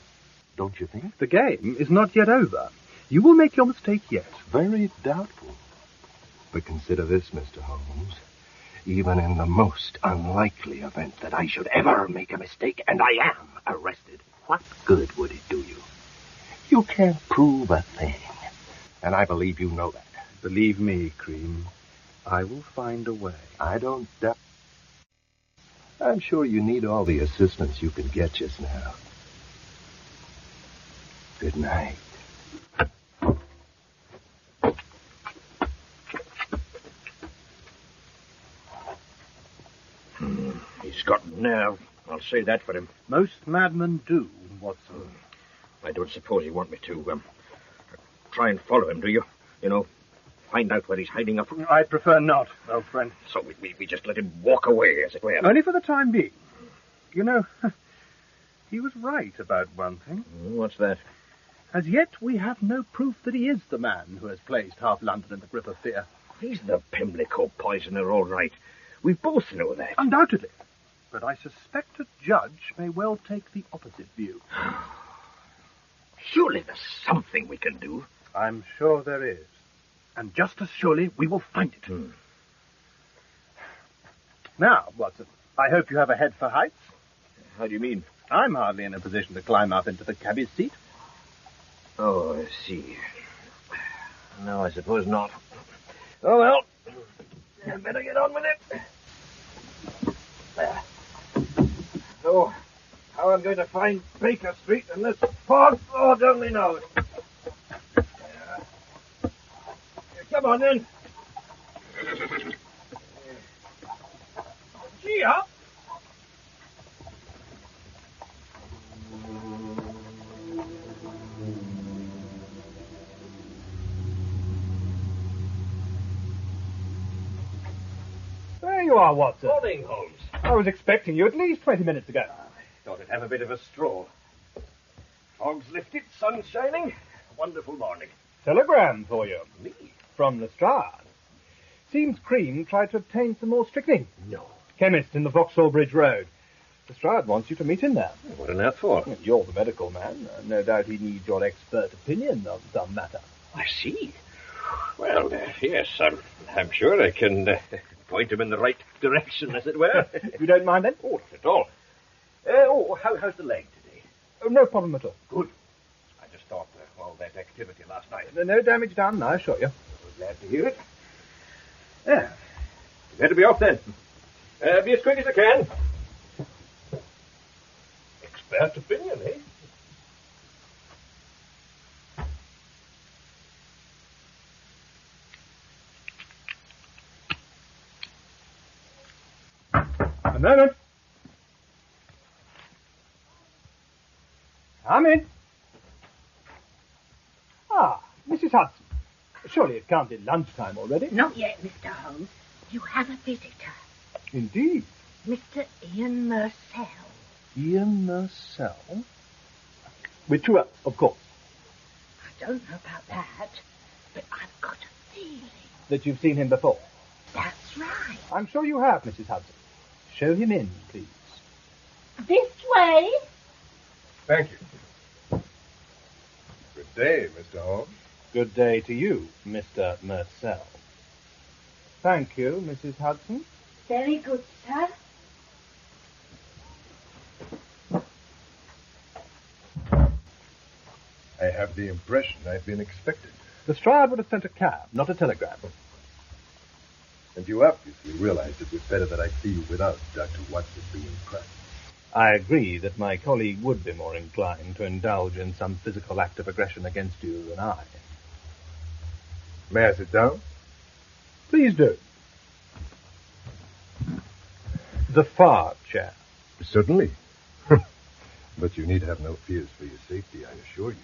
Don't you think? The game is not yet over. You will make your mistake yet. Very doubtful. But consider this, Mr. Holmes. Even in the most unlikely event that I should ever make a mistake, and I am arrested, what good would it do you? You can't prove a thing. And I believe you know that. Believe me, Cream, I will find a way. I don't doubt. I'm sure you need all the assistance you can get just now. Good night. He's got nerve. I'll say that for him. Most madmen do, Watson. I don't suppose you want me to, try and follow him, do you? You know, find out where he's hiding up. I'd prefer not, old friend. So we just let him walk away, as it were. Only for the time being. You know, he was right about one thing. What's that? As yet, we have no proof that he is the man who has placed half London in the grip of fear. He's the Pimlico poisoner, all right. We both know that. Undoubtedly. But I suspect a judge may well take the opposite view. Surely there's something we can do. I'm sure there is. And just as surely we will find it. Now, Watson, I hope you have a head for heights. How do you mean? I'm hardly in a position to climb up into the cabbie's seat. Oh, I see. No, I suppose not. Oh, well. I'd better get on with it. There. So, how I'm going to find Baker Street in this fog, Lord only knows. Come on, then. Gee up. There you are, Watson. Morning, Holmes. I was expecting you at least 20 minutes ago. Thought I'd have a bit of a stroll. Fog's lifted, sun's shining. Wonderful morning. Telegram for you. Me? From Lestrade. Seems Cream tried to obtain some more strychnine. No. Chemist in the Vauxhall Bridge Road. Lestrade wants you to meet him there. What on earth for? You're the medical man. No doubt he needs your expert opinion on some matter. I see. Well, yes, I'm sure I can point him in the right direction, as it were. If you don't mind, then. Oh, not at all. How's the leg today? Oh, no problem at all. Good. I just thought all that activity last night. No damage done, I assure you. Glad to hear it. Yeah. Better be off then. Be as quick as I can. Expert opinion, eh? A moment. Come in. Ah, Mrs. Hudson. Surely it can't be lunchtime already. Not yet, Mr. Holmes. You have a visitor. Indeed. Mr. Ian Murcell. Ian Murcell? With two, of course. I don't know about that, but I've got a feeling. That you've seen him before? That's right. I'm sure you have, Mrs. Hudson. Show him in, please. This way. Thank you. Good day, Mr. Holmes. Good day to you, Mr. Murcell. Thank you, Mrs. Hudson. Very good, sir. I have the impression I've been expected. Lestrade would have sent a cab, not a telegram. And you obviously realized it was better that I see you without Dr. Watson being present. I agree that my colleague would be more inclined to indulge in some physical act of aggression against you than I. May I sit down? Please do. The far chair. Certainly. But you need have no fears for your safety, I assure you.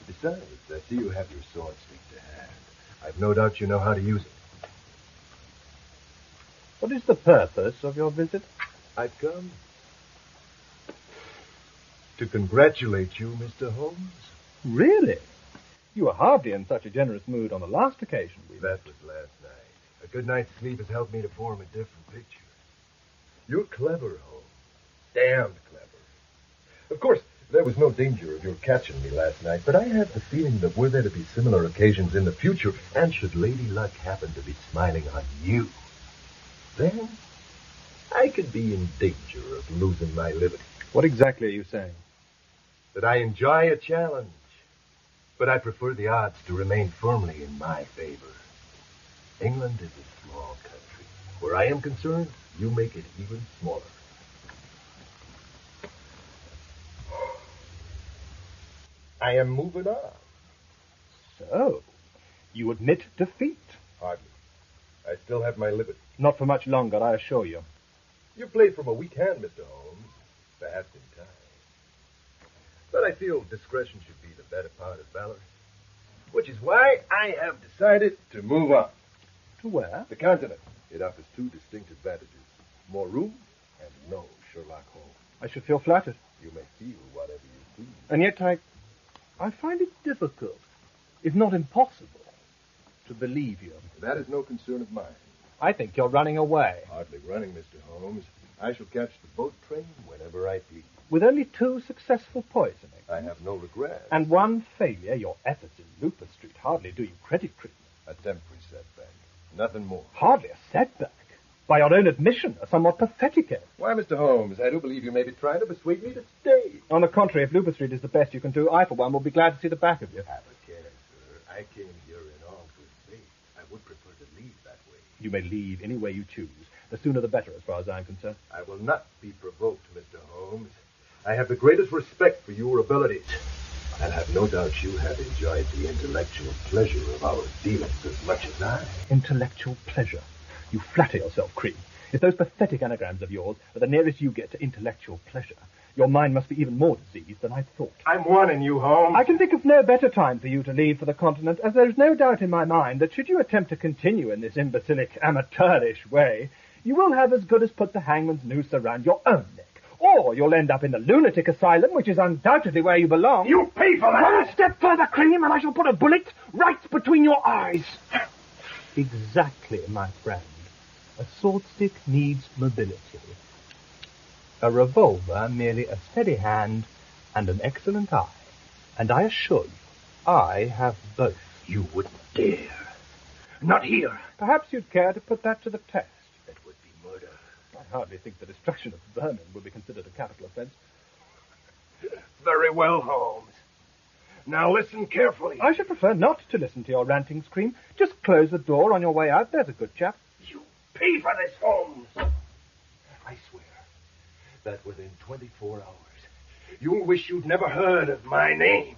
Besides, I see you have your sword stick to hand. I've no doubt you know how to use it. What is the purpose of your visit? I've come to congratulate you, Mr. Holmes. Really? You were hardly in such a generous mood on the last occasion we met. That was last night. A good night's sleep has helped me to form a different picture. You're clever, Holmes. Damned clever. Of course, there was no danger of your catching me last night, but I have the feeling that were there to be similar occasions in the future, and should Lady Luck happen to be smiling on you, then I could be in danger of losing my liberty. What exactly are you saying? That I enjoy a challenge, but I prefer the odds to remain firmly in my favor. England is a small country. Where I am concerned, you make it even smaller. I am moving on. So, you admit defeat? Hardly. I still have my liberty. Not for much longer, I assure you. You play from a weak hand, Mr. Holmes. Perhaps in time. But I feel discretion should be the better part of valor. Which is why I have decided to move on. To where? The continent. It offers two distinct advantages. More room and no Sherlock Holmes. I should feel flattered. You may feel whatever you please. And yet I find it difficult, if not impossible, to believe you. That is no concern of mine. I think you're running away. Hardly running, Mr. Holmes. I shall catch the boat train whenever I please. With only 2 successful poisonings. I have no regrets. And 1 failure, your efforts in Looper Street hardly do you credit, Cream. A temporary setback. Nothing more. Hardly a setback. By your own admission, a somewhat pathetic end. Why, Mr. Holmes, I do believe you may be trying to persuade me to stay. On the contrary, if Looper Street is the best you can do, I, for one, will be glad to see the back of you. Have a care, sir. I came here in all good faith. I would prefer to leave that way. You may leave any way you choose. The sooner the better, as far as I'm concerned. I will not be provoked, Mr. Holmes. I have the greatest respect for your abilities. And I have no doubt you have enjoyed the intellectual pleasure of our dealings as much as I. Intellectual pleasure? You flatter yourself, Cream. If those pathetic anagrams of yours are the nearest you get to intellectual pleasure, your mind must be even more diseased than I thought. I'm warning you, Holmes. I can think of no better time for you to leave for the continent, as there is no doubt in my mind that should you attempt to continue in this imbecilic, amateurish way, you will have as good as put the hangman's noose around your own neck. Or you'll end up in the lunatic asylum, which is undoubtedly where you belong. You pay for that! One step further, Cream, and I shall put a bullet right between your eyes. Exactly, my friend. A sword stick needs mobility. A revolver merely a steady hand and an excellent eye. And I assure you, I have both. You wouldn't dare. Not here. Perhaps you'd care to put that to the test. That would be murder. I hardly think the destruction of vermin would be considered a capital offense. Very well, Holmes. Now listen carefully. I should prefer not to listen to your ranting, Cream. Just close the door on your way out. There's a good chap. You pay for this, Holmes. I swear that within 24 hours, you'll wish you'd never heard of my name.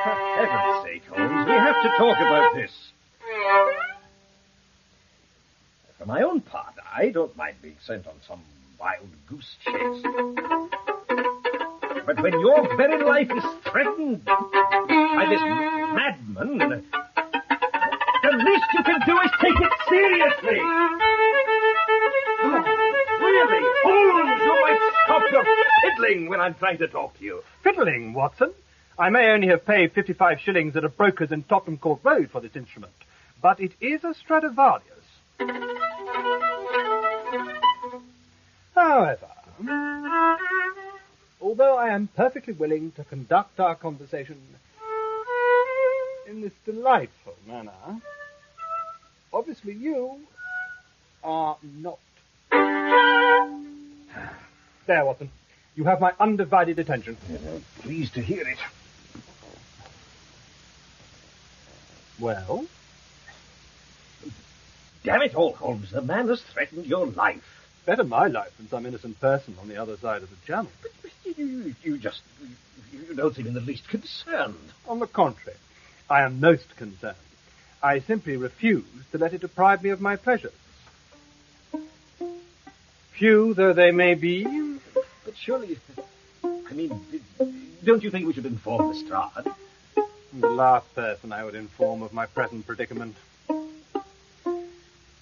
For heaven's sake, Holmes, we have to talk about this. For my own part, I don't mind being sent on some wild goose chase. But when your very life is threatened by this madman, the least you can do is take it seriously. Oh, really, Holmes, you might stop your fiddling when I'm trying to talk to you. Fiddling, Watson. I may only have paid 55 shillings at a broker's in Tottenham Court Road for this instrument, but it is a Stradivarius. However, although I am perfectly willing to conduct our conversation in this delightful manner, obviously you are not. There, Watson. You have my undivided attention. Pleased to hear it. Well? Damn it all, Holmes, the man has threatened your life. Better my life than some innocent person on the other side of the channel. But you don't seem in the least concerned. On the contrary, I am most concerned. I simply refuse to let it deprive me of my pleasures. Few though they may be. But surely, don't you think we should inform Lestrade? The last person I would inform of my present predicament.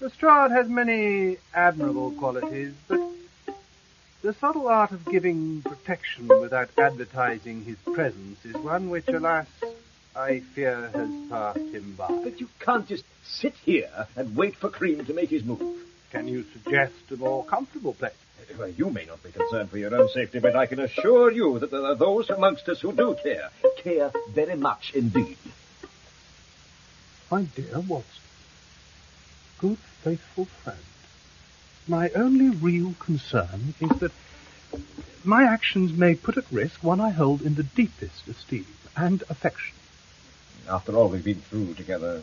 Lestrade has many admirable qualities, but the subtle art of giving protection without advertising his presence is one which, alas, I fear has passed him by. But you can't just sit here and wait for Cream to make his move. Can you suggest a more comfortable place? Well, you may not be concerned for your own safety, but I can assure you that there are those amongst us who do care. Care very much indeed. My dear Watson, good, faithful friend, my only real concern is that my actions may put at risk one I hold in the deepest esteem and affection. After all we've been through together,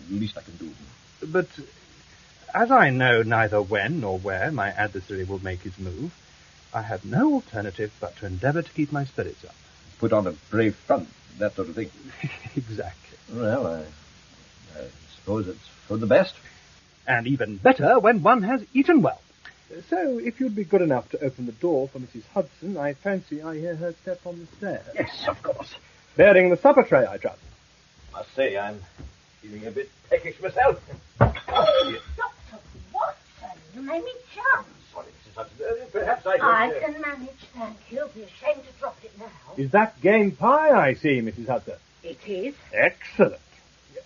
the least I can do. But as I know neither when nor where my adversary will make his move, I have no alternative but to endeavour to keep my spirits up. put on a brave front, that sort of thing. Exactly. Well, I suppose it's for the best. And even better when one has eaten well. So, if you'd be good enough to open the door for Mrs. Hudson, I fancy I hear her step on the stairs. Yes, of course. Bearing the supper tray, I trust. Must say, I'm feeling a bit peckish myself. Oh, Dr. Watson, you made me jump. Sorry, Mrs. Hudson. Perhaps I I could... can manage, thank you. Be ashamed to drop it now. Is that game pie I see, Mrs. Hudson? It is. Excellent.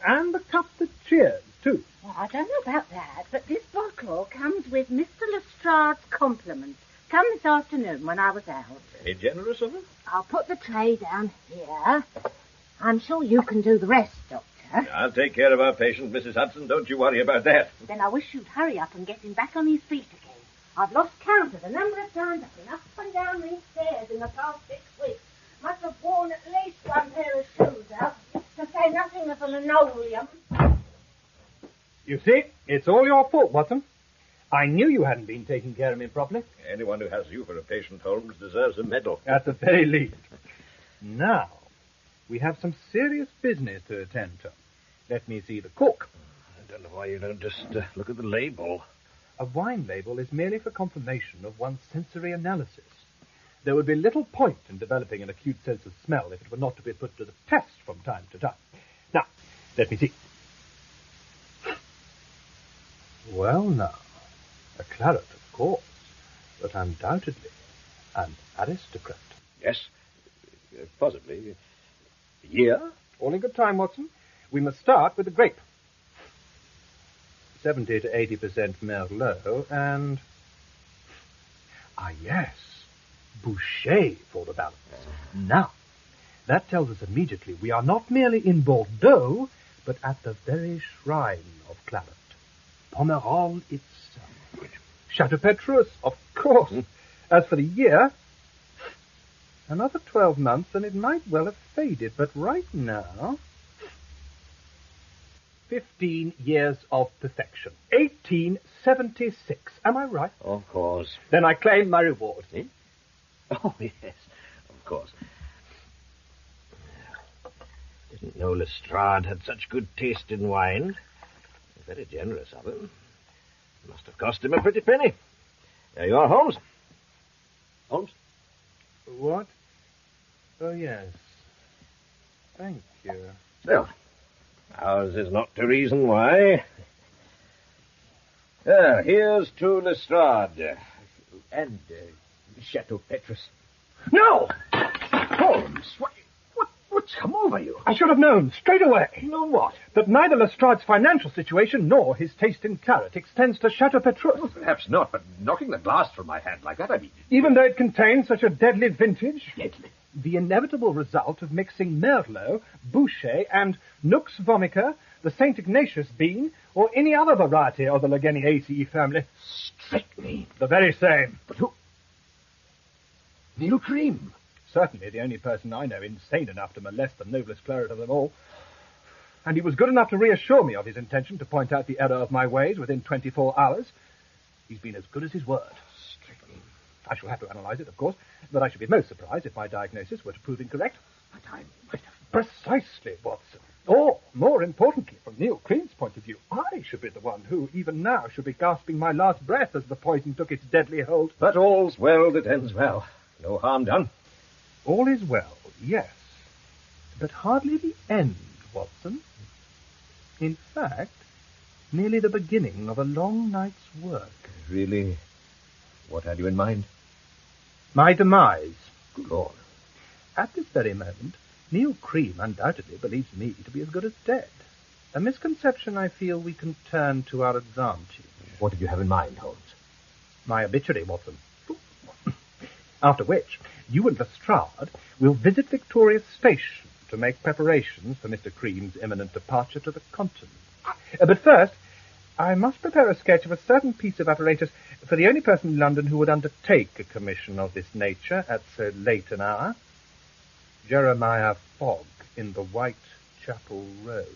And the cup that cheers, too. Well, I don't know about that, but this bottle comes with Mr. Lestrade's compliments. Come this afternoon when I was out. Very generous of him. I'll put the tray down here. I'm sure you can do the rest, Doctor. I'll take care of our patient, Mrs. Hudson. Don't you worry about that. Then I wish you'd hurry up and get him back on his feet again. I've lost count of the number of times I've been up and down these stairs in the past 6 weeks. Must have worn at least one pair of shoes out, to say nothing of a linoleum. You see, it's all your fault, Watson. I knew you hadn't been taking care of him properly. Anyone who has you for a patient, Holmes, deserves a medal. At the very least. Now, we have some serious business to attend to. Let me see the cork. I don't know why you don't just look at the label. A wine label is merely for confirmation of one's sensory analysis. There would be little point in developing an acute sense of smell if it were not to be put to the test from time to time. Now, let me see. Well, now, a claret, of course, but undoubtedly an aristocrat. Yes, possibly. Year? All in good time, Watson. We must start with the grape. 70 to 80% Merlot and... yes, Boucher for the balance. Now, that tells us immediately we are not merely in Bordeaux, but at the very shrine of claret. Pomerol itself. Chateau Petrus, of course. As for the year, another 12 months and it might well have faded, but right now... 15 years of perfection. 1876. Am I right? Of course. Then I claim my reward. Eh? Oh, yes, of course. Didn't know Lestrade had such good taste in wine. Very generous of him. Must have cost him a pretty penny. There you are, Holmes. Holmes? What? Oh, yes. Thank you. Well, ours is not to reason why. Here's to Lestrade. And Chateau Petrus. No! Holmes, what's come over you? I should have known straight away. Known what? That neither Lestrade's financial situation nor his taste in claret extends to Chateau Petrus. Well, perhaps not, but knocking the glass from my hand like that, I mean... Even though it contains such a deadly vintage? Deadly? The inevitable result of mixing Merlot, Boucher, and Nux vomica, the St. Ignatius bean, or any other variety of the Legeniaceae family. Strychnine. The very same. But who... Neil Cream. Certainly the only person I know insane enough to molest the noblest claret of them all. And he was good enough to reassure me of his intention to point out the error of my ways within 24 hours. He's been as good as his word. Strychnine. I shall have to analyze it, of course, but I should be most surprised if my diagnosis were to prove incorrect. But I might have... Precisely, Watson. Or, more importantly, from Neil Cream's point of view, I should be the one who, even now, should be gasping my last breath as the poison took its deadly hold. But all's well that ends well. No harm done. All is well, yes, but hardly the end, Watson. In fact, merely the beginning of a long night's work. Really? What had you in mind? My demise. Good Lord. At this very moment, Neil Cream undoubtedly believes me to be as good as dead. A misconception I feel we can turn to our advantage. What did you have in mind, Holmes? My obituary, Watson. After which, you and Lestrade will visit Victoria Station to make preparations for Mr. Cream's imminent departure to the continent. But first, I must prepare a sketch of a certain piece of apparatus for the only person in London who would undertake a commission of this nature at so late an hour. Jeremiah Fogg in the Whitechapel Road.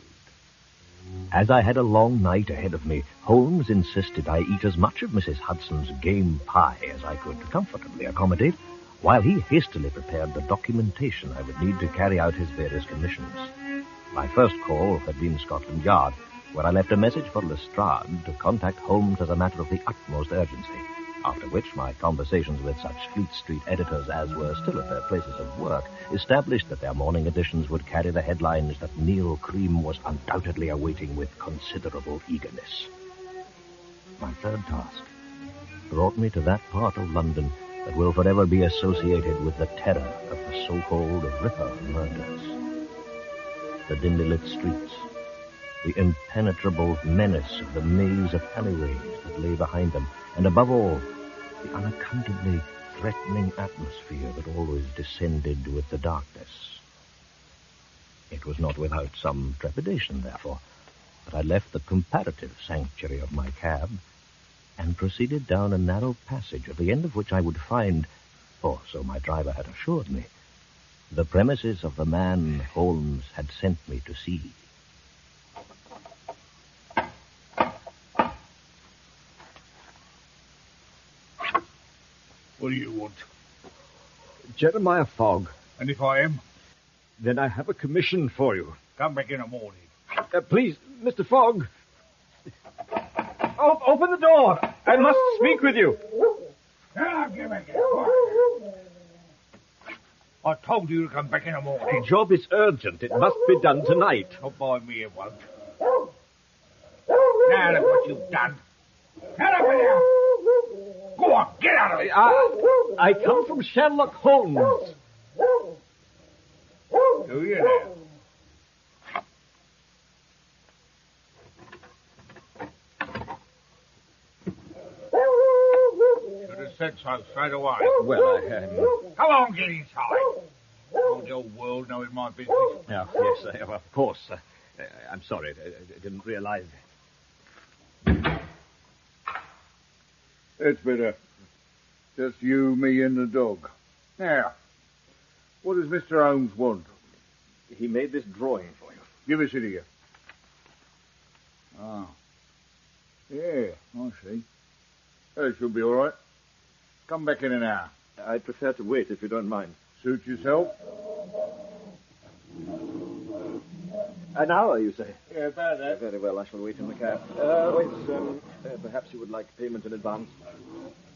As I had a long night ahead of me, Holmes insisted I eat as much of Mrs. Hudson's game pie as I could comfortably accommodate, while he hastily prepared the documentation I would need to carry out his various commissions. My first call had been Scotland Yard, where I left a message for Lestrade to contact Holmes as a matter of the utmost urgency, after which my conversations with such Fleet Street editors as were still at their places of work established that their morning editions would carry the headlines that Neil Cream was undoubtedly awaiting with considerable eagerness. My third task brought me to that part of London that will forever be associated with the terror of the so-called Ripper murders. The dimly lit streets, the impenetrable menace of the maze of alleyways that lay behind them, and above all, the unaccountably threatening atmosphere that always descended with the darkness. It was not without some trepidation, therefore, that I left the comparative sanctuary of my cab and proceeded down a narrow passage, at the end of which I would find, or so my driver had assured me, the premises of the man Holmes had sent me to see. What do you want? Jeremiah Fogg. And if I am? Then I have a commission for you. Come back in the morning. Please, Mr. Fogg. Open the door. I must speak with you. Now, give me I told you to come back in the morning. The job is urgent. It must be done tonight. Not by me, it won't. Now look what you've done. Get up here. Go on, get out of here. I come from Sherlock Holmes. Do you now? Should have said so straight away. Well, Come on, get inside. Don't the old world knowing my business. Oh, yes, of course. I'm sorry. I didn't realize. It's better. Just you, me, and the dog. Now, what does Mr. Holmes want? He made this drawing for you. Give us it here. Ah. Yeah, I see. That should be all right. Come back in an hour. I'd prefer to wait if you don't mind. Suit yourself? An hour, you say? Yeah, about that. Very well, I shall wait in the cab. Perhaps you would like payment in advance?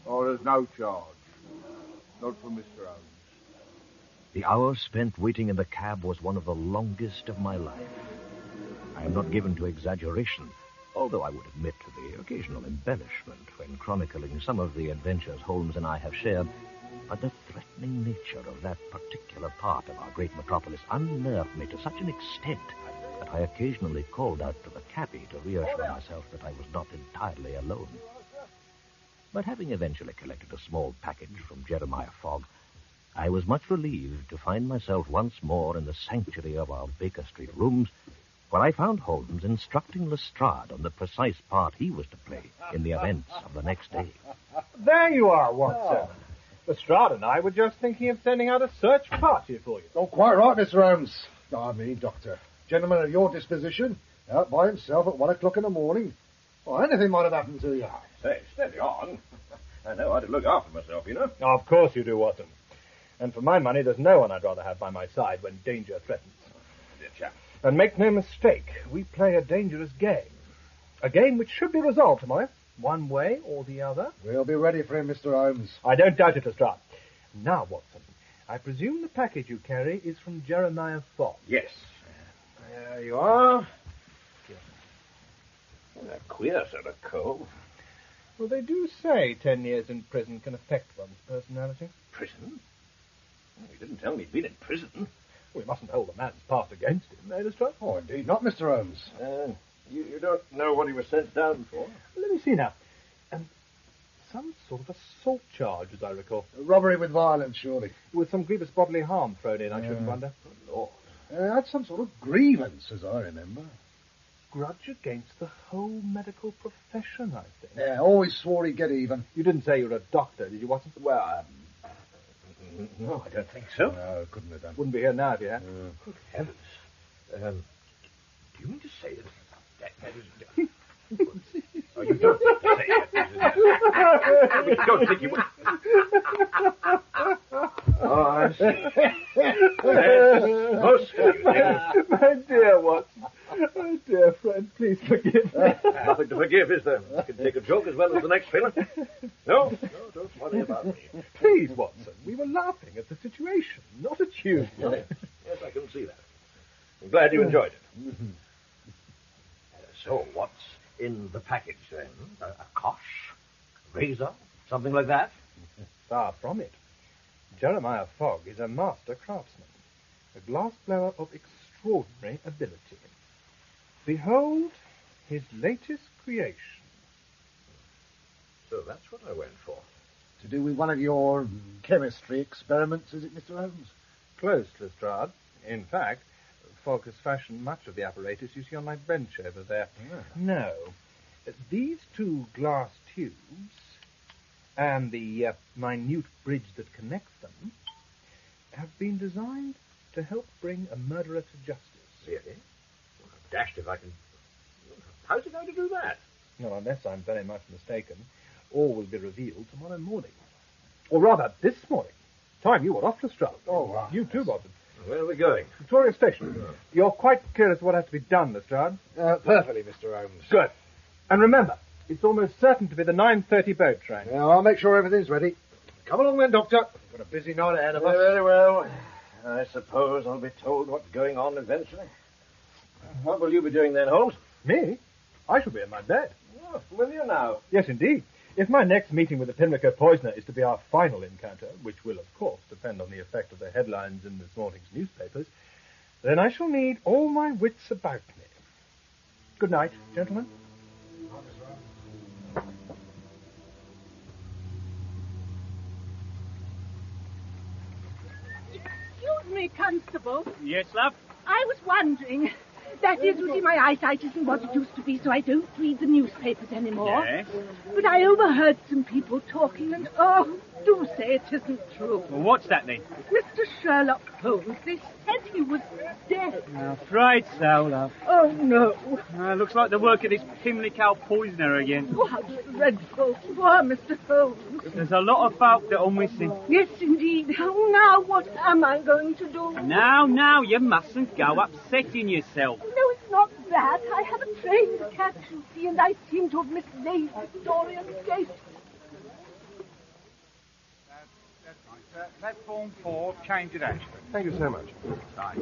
Oh, there's no charge. Not for Mr. Holmes. The hour spent waiting in the cab was one of the longest of my life. I am not given to exaggeration, although I would admit to the occasional embellishment when chronicling some of the adventures Holmes and I have shared, but the threatening nature of that particular part of our great metropolis unnerved me to such an extent that I occasionally called out to the cabby to reassure myself that I was not entirely alone. But having eventually collected a small package from Jeremiah Fogg, I was much relieved to find myself once more in the sanctuary of our Baker Street rooms, where I found Holmes instructing Lestrade on the precise part he was to play in the events of the next day. There you are, Watson. Lestrade and I were just thinking of sending out a search party for you. Oh, quite right, Mr. Holmes. I mean, Doctor. Gentleman of your disposition, out by himself at 1 o'clock in the morning. Well, anything might have happened to you. Say, steady on. I know how to look after myself, you know. Of course you do, Watson. And for my money, there's no one I'd rather have by my side when danger threatens. Dear chap. And make no mistake, we play a dangerous game. A game which should be resolved tomorrow, one way or the other. We'll be ready for him, Mr. Holmes. I don't doubt it, Lestrade. Now, Watson, I presume the package you carry is from Jeremiah Fogg. Yes. There you are. A queer sort of cove. Well, they do say 10 years in prison can affect one's personality. Prison? Well, you didn't tell me he'd been in prison. We mustn't hold a man's past against him, eh, Lestrade? Oh, indeed not, Mr. Holmes. You don't know what he was sent down for? Let me see now. Some sort of assault charge, as I recall. Robbery with violence, surely. With some grievous bodily harm thrown in, I shouldn't wonder. Lord. That's some sort of grievance, as I remember. Grudge against the whole medical profession, I think. Yeah, always swore he'd get even. You didn't say you were a doctor, did you, Watson? Well, no, I don't think so. No, couldn't have done. Wouldn't be here now if you had. Good heavens. Do you mean to say that is... Oh, you don't say it. You don't think you would. Oh, I see. Most My dear Watson. My dear friend, please forgive me. Nothing to forgive, is there? I can take a joke as well as the next fellow. No, don't worry about me. Please, Watson, we were laughing at the situation, not at you. Yes, I can see that. I'm glad you enjoyed it. So, what's in the package, then? A cosh? A razor? Something like that? Far from it. Jeremiah Fogg is a master craftsman, a glass-blower of extraordinary ability. Behold his latest creation. So that's what I went for. To do with one of your chemistry experiments, is it, Mr. Holmes? Close, Lestrade. In fact, Fogg has fashioned much of the apparatus you see on my bench over there. Ah. No. These two glass tubes and the minute bridge that connects them have been designed to help bring a murderer to justice. Really? Well, I'm dashed if I can... How's he going to do that? Well, unless I'm very much mistaken, all will be revealed tomorrow morning. Or rather, this morning. Time you were off Lestrade. Oh, wow. You too, Watson. Where are we going? Victoria Station. You're quite clear as to what has to be done, Lestrade? Perfectly, Mr. Holmes. Good. And remember, it's almost certain to be the 9:30 boat train. Yeah, I'll make sure everything's ready. Come along then, Doctor. We've got a busy night ahead of us. Very well. I suppose I'll be told what's going on eventually. What will you be doing then, Holmes? Me? I shall be in my bed. Oh, will you now? Yes, indeed. If my next meeting with the Pimlico poisoner is to be our final encounter, which will, of course, depend on the effect of the headlines in this morning's newspapers, then I shall need all my wits about me. Good night, gentlemen. Excuse me, Constable. Yes, love? I was wondering. That is, you see, my eyesight isn't what it used to be, so I don't read the newspapers anymore. Yes? But I overheard some people talking, and, oh, do say it isn't true. Well, what's that then? Mr. Sherlock Holmes, they said he was dead. I'm afraid so, love. Oh, no. Looks like the work of this Pimlico poisoner again. Oh, how dreadful. Poor Mr. Holmes. There's a lot of folk that are missing. Yes, indeed. Oh, now what am I going to do? Now, you mustn't go upsetting yourself. No, it's not that. I have a train to catch, you see, and I seem to have mislaid Victorian gate. Platform 4, change at Ashford. Thank you so much. Right.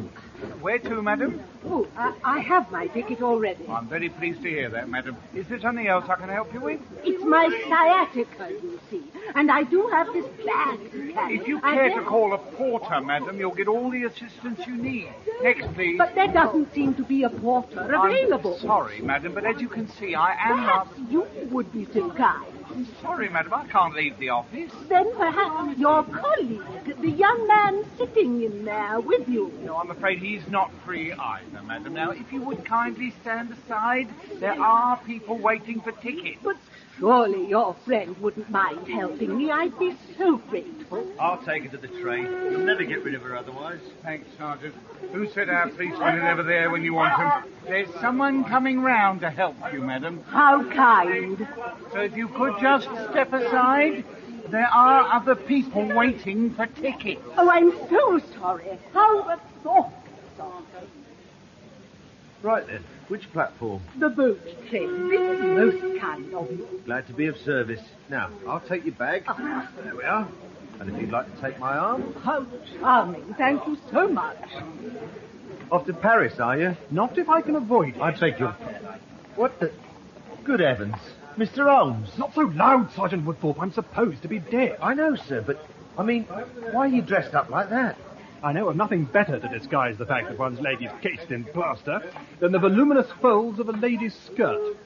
Where to, madam? Oh, I have my ticket already. I'm very pleased to hear that, madam. Is there something else I can help you with? It's my sciatica, you see, and I do have this bag to carry. If you care to call a porter, madam, you'll get all the assistance you need. Next, please. But there doesn't seem to be a porter available. I'm sorry, madam, but as you can see, I am Perhaps not... you would be so kind. I'm sorry, madam, I can't leave the office. Then perhaps your colleague, the young man sitting in there with you. No, I'm afraid he's not free either, madam. Now, if you would kindly stand aside, there are people waiting for tickets. But surely your friend wouldn't mind helping me. I'd be so grateful. I'll take her to the train. You'll never get rid of her otherwise. Thanks, Sergeant. Who said our policemen are never there when you want them? There's someone coming round to help you, madam. How kind. So if you could just step aside, there are other people waiting for tickets. Oh, I'm so sorry. How thoughtful. Right then, which platform? The boat train. This is most kind of you. Glad to be of service. Now, I'll take your bag. There we are. And if you'd like to take my arm. How charming. Thank you so much. Off to Paris, are you? Not if I can avoid it. I'll take your... What the... Good heavens. Mr. Holmes. Not so loud, Sergeant Woodthorpe. I'm supposed to be dead. I know, sir, but, I mean, why are you dressed up like that? I know of nothing better to disguise the fact that one's lady's cased in plaster than the voluminous folds of a lady's skirt.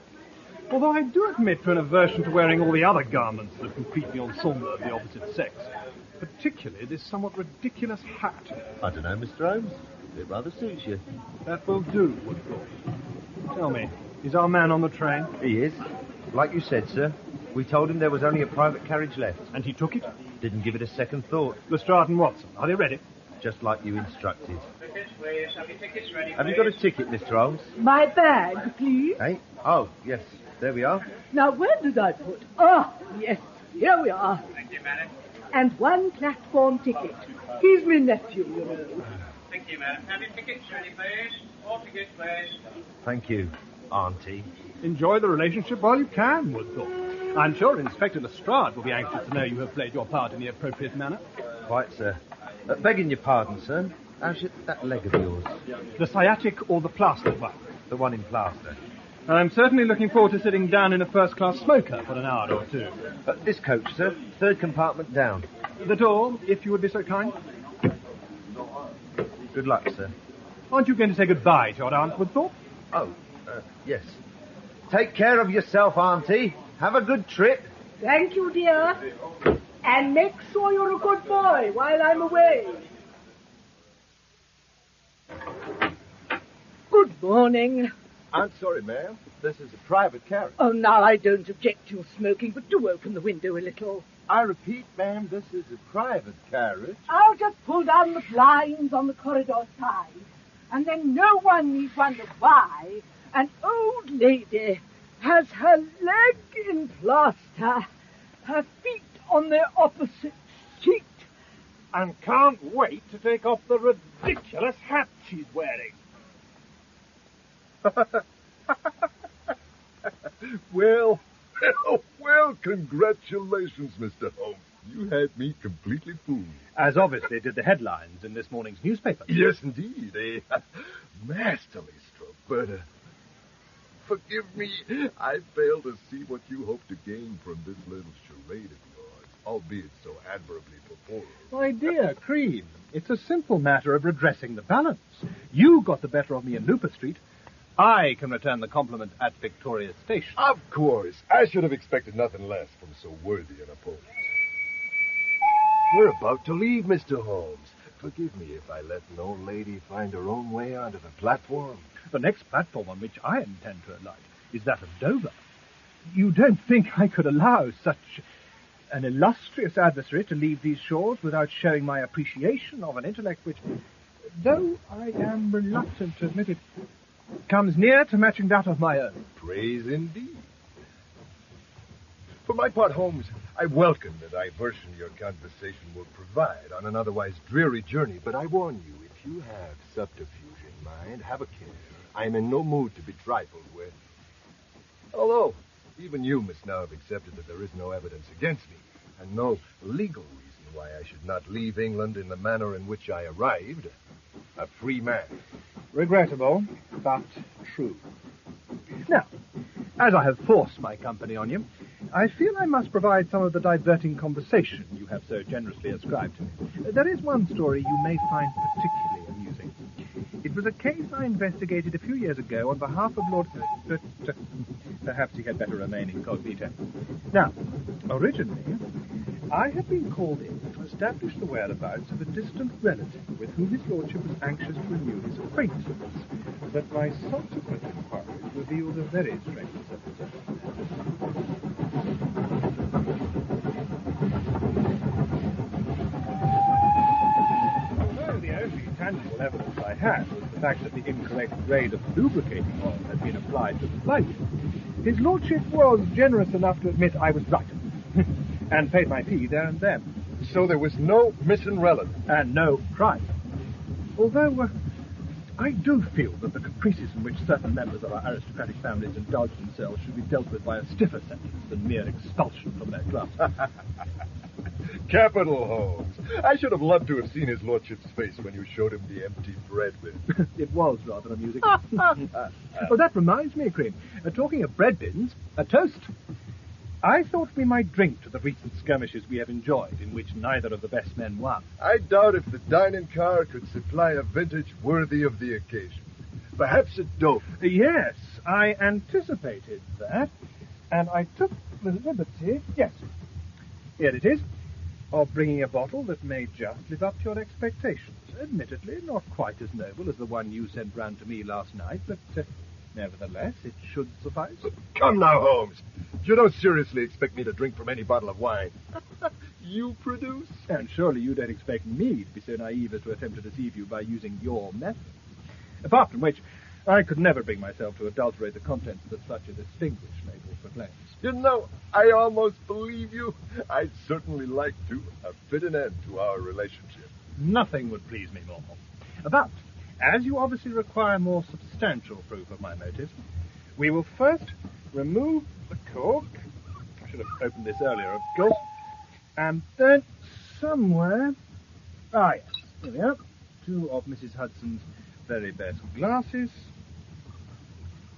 Although I do admit to an aversion to wearing all the other garments that complete the ensemble of the opposite sex. Particularly this somewhat ridiculous hat. I don't know, Mr. Holmes. It rather suits you. That will do, Woodthorpe. Tell me, is our man on the train? He is. Like you said, sir. We told him there was only a private carriage left. And he took it? Didn't give it a second thought. Lestrade and Watson, are they ready? Just like you instructed. Have you got a ticket, Mr. Holmes? My bag, please. Eh? Oh, yes. There we are. Now, where did I put? Ah, yes, here we are. Thank you, madam. And one platform ticket. He's my nephew, you know. Thank you, madam. Have your tickets ready, please. All tickets, please. Thank you, Auntie. Enjoy the relationship while you can, Woodthorpe. I'm sure Inspector Lestrade will be anxious to know you have played your part in the appropriate manner. Quite, sir. Begging your pardon, sir. How's that leg of yours? The sciatic or the plaster one? The one in plaster. I'm certainly looking forward to sitting down in a first-class smoker for an hour or two. This coach, sir. Third compartment down. The door, if you would be so kind. Good luck, sir. Aren't you going to say goodbye to your Aunt Woodthorpe? Oh, yes. Take care of yourself, Auntie. Have a good trip. Thank you, dear. And make sure you're a good boy while I'm away. Good morning. I'm sorry, ma'am. This is a private carriage. Oh, now, I don't object to your smoking, but do open the window a little. I repeat, ma'am, this is a private carriage. I'll just pull down the blinds on the corridor side, and then no one need wonder why an old lady has her leg in plaster, her feet on their opposite seat, And can't wait to take off the ridiculous hat she's wearing. Well, congratulations, Mr. Holmes. You had me completely fooled. As obviously did the headlines in this morning's newspaper. Yes, indeed. A masterly stroke, but forgive me, I fail to see what you hope to gain from this little charade of yours, albeit so admirably performed. My dear Cream, it's a simple matter of redressing the balance. You got the better of me in Looper Street. I can return the compliment at Victoria Station. Of course. I should have expected nothing less from so worthy an opponent. We're about to leave, Mr. Holmes. Forgive me if I let an old lady find her own way onto the platform. The next platform on which I intend to alight is that of Dover. You don't think I could allow such an illustrious adversary to leave these shores without showing my appreciation of an intellect which, though I am reluctant to admit it, comes near to matching that of my own. Praise indeed. For my part, Holmes, I welcome the diversion your conversation will provide on an otherwise dreary journey, but I warn you, if you have subterfuge in mind, have a care. I am in no mood to be trifled with. Although, even you must now have accepted that there is no evidence against me, and no legal reason why I should not leave England in the manner in which I arrived, a free man. Regrettable, but true. Now, as I have forced my company on you, I feel I must provide some of the diverting conversation you have so generously ascribed to me. There is one story you may find particularly amusing. It was a case I investigated a few years ago on behalf of Lord... perhaps he had better remain incognito. Now, originally, I had been called in to establish the whereabouts of a distant relative with whom his lordship was anxious to renew his acquaintance, but my subsequent inquiries revealed a very strange circumstance. Although the only tangible evidence I had was the fact that the incorrect grade of lubricating oil had been applied to the flywheel, his lordship was generous enough to admit I was right, and paid my fee there and then. So there was no missing relative? And no crime. Although, I do feel that the caprices in which certain members of our aristocratic families indulge themselves should be dealt with by a stiffer sentence than mere expulsion from their clubs. Capital, Holmes. I should have loved to have seen his lordship's face when you showed him the empty bread bin. It was rather amusing. Oh, that reminds me, Cream. Talking of bread bins, a toast. I thought we might drink to the recent skirmishes we have enjoyed, in which neither of the best men won. I doubt if the dining car could supply a vintage worthy of the occasion. Perhaps at Dover. Yes, I anticipated that, and I took the liberty, yes, here it is, of bringing a bottle that may just live up to your expectations. Admittedly, not quite as noble as the one you sent round to me last night, but nevertheless, it should suffice. Come now, Holmes. You don't seriously expect me to drink from any bottle of wine you produce? And surely you don't expect me to be so naive as to attempt to deceive you by using your method. Apart from which, I could never bring myself to adulterate the contents that such a distinguished maple proclaims. You know, I almost believe you. I'd certainly like to fit an end to our relationship. Nothing would please me more. But, as you obviously require more substantial proof of my motives, we will first remove the cork. I should have opened this earlier, of course. And then, somewhere... Ah, yes. Here we are. 2 of Mrs. Hudson's very best glasses.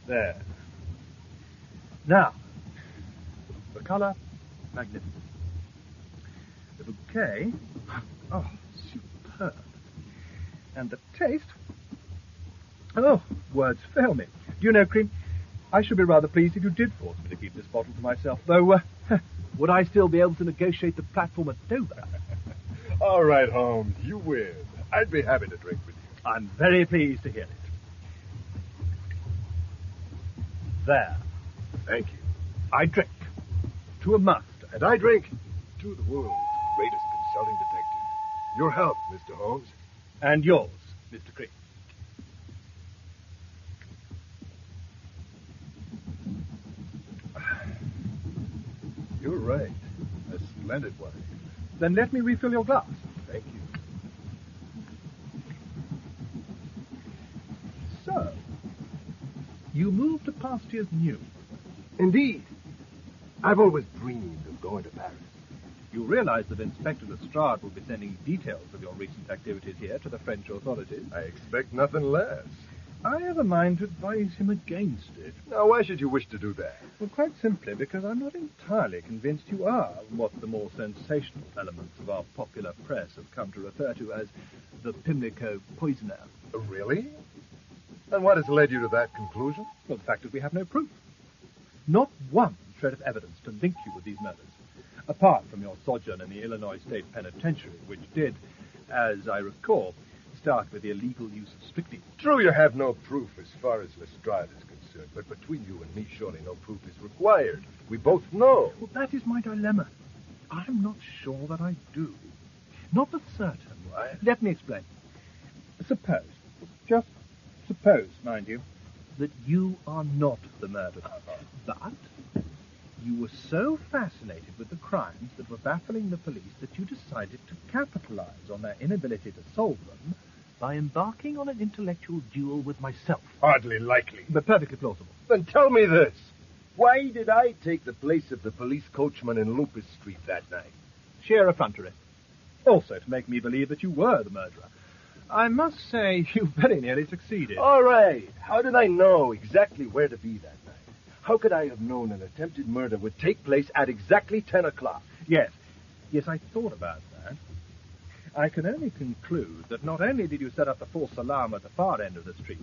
There. Now, the colour, magnificent. The bouquet, oh, superb. And the taste, oh, words fail me. Do you know, Cream, I should be rather pleased if you did force me to keep this bottle to myself, though, would I still be able to negotiate the platform at Dover? All right, Holmes, you win. I'd be happy to drink with you. I'm very pleased to hear it. There. Thank you. I drink to a master. And I drink to the world's greatest consulting detective. Your health, Mr. Holmes. And yours, Mr. Cream. You're right. A splendid wine. Then let me refill your glass. Thank you. So, you moved to pastures new. Indeed. I've always dreamed of going to Paris. You realize that Inspector Lestrade will be sending details of your recent activities here to the French authorities. I expect nothing less. I have a mind to advise him against it. Now, why should you wish to do that? Well, quite simply because I'm not entirely convinced you are what the more sensational elements of our popular press have come to refer to as the Pimlico poisoner. Really? And what has led you to that conclusion? Well, the fact that we have no proof. Not one shred of evidence to link you with these murders, apart from your sojourn in the Illinois State Penitentiary, which did, as I recall, start with the illegal use of strychnine. True, you have no proof as far as Lestrade is concerned, but between you and me, surely no proof is required. We both know. Well, that is my dilemma. I'm not sure that I do. Not for certain. Why? Let me explain. Suppose, just suppose, mind you, that you are not the murderer, but you were so fascinated with the crimes that were baffling the police that you decided to capitalize on their inability to solve them by embarking on an intellectual duel with myself. Hardly likely. But perfectly plausible. Then tell me this. Why did I take the place of the police coachman in Lupus Street that night? Sheer effrontery. Also to make me believe that you were the murderer. I must say you very nearly succeeded. All right. How did I know exactly where to be that night? How could I have known an attempted murder would take place at exactly 10 o'clock? Yes, I thought about that. I can only conclude that not only did you set up the false alarm at the far end of the street,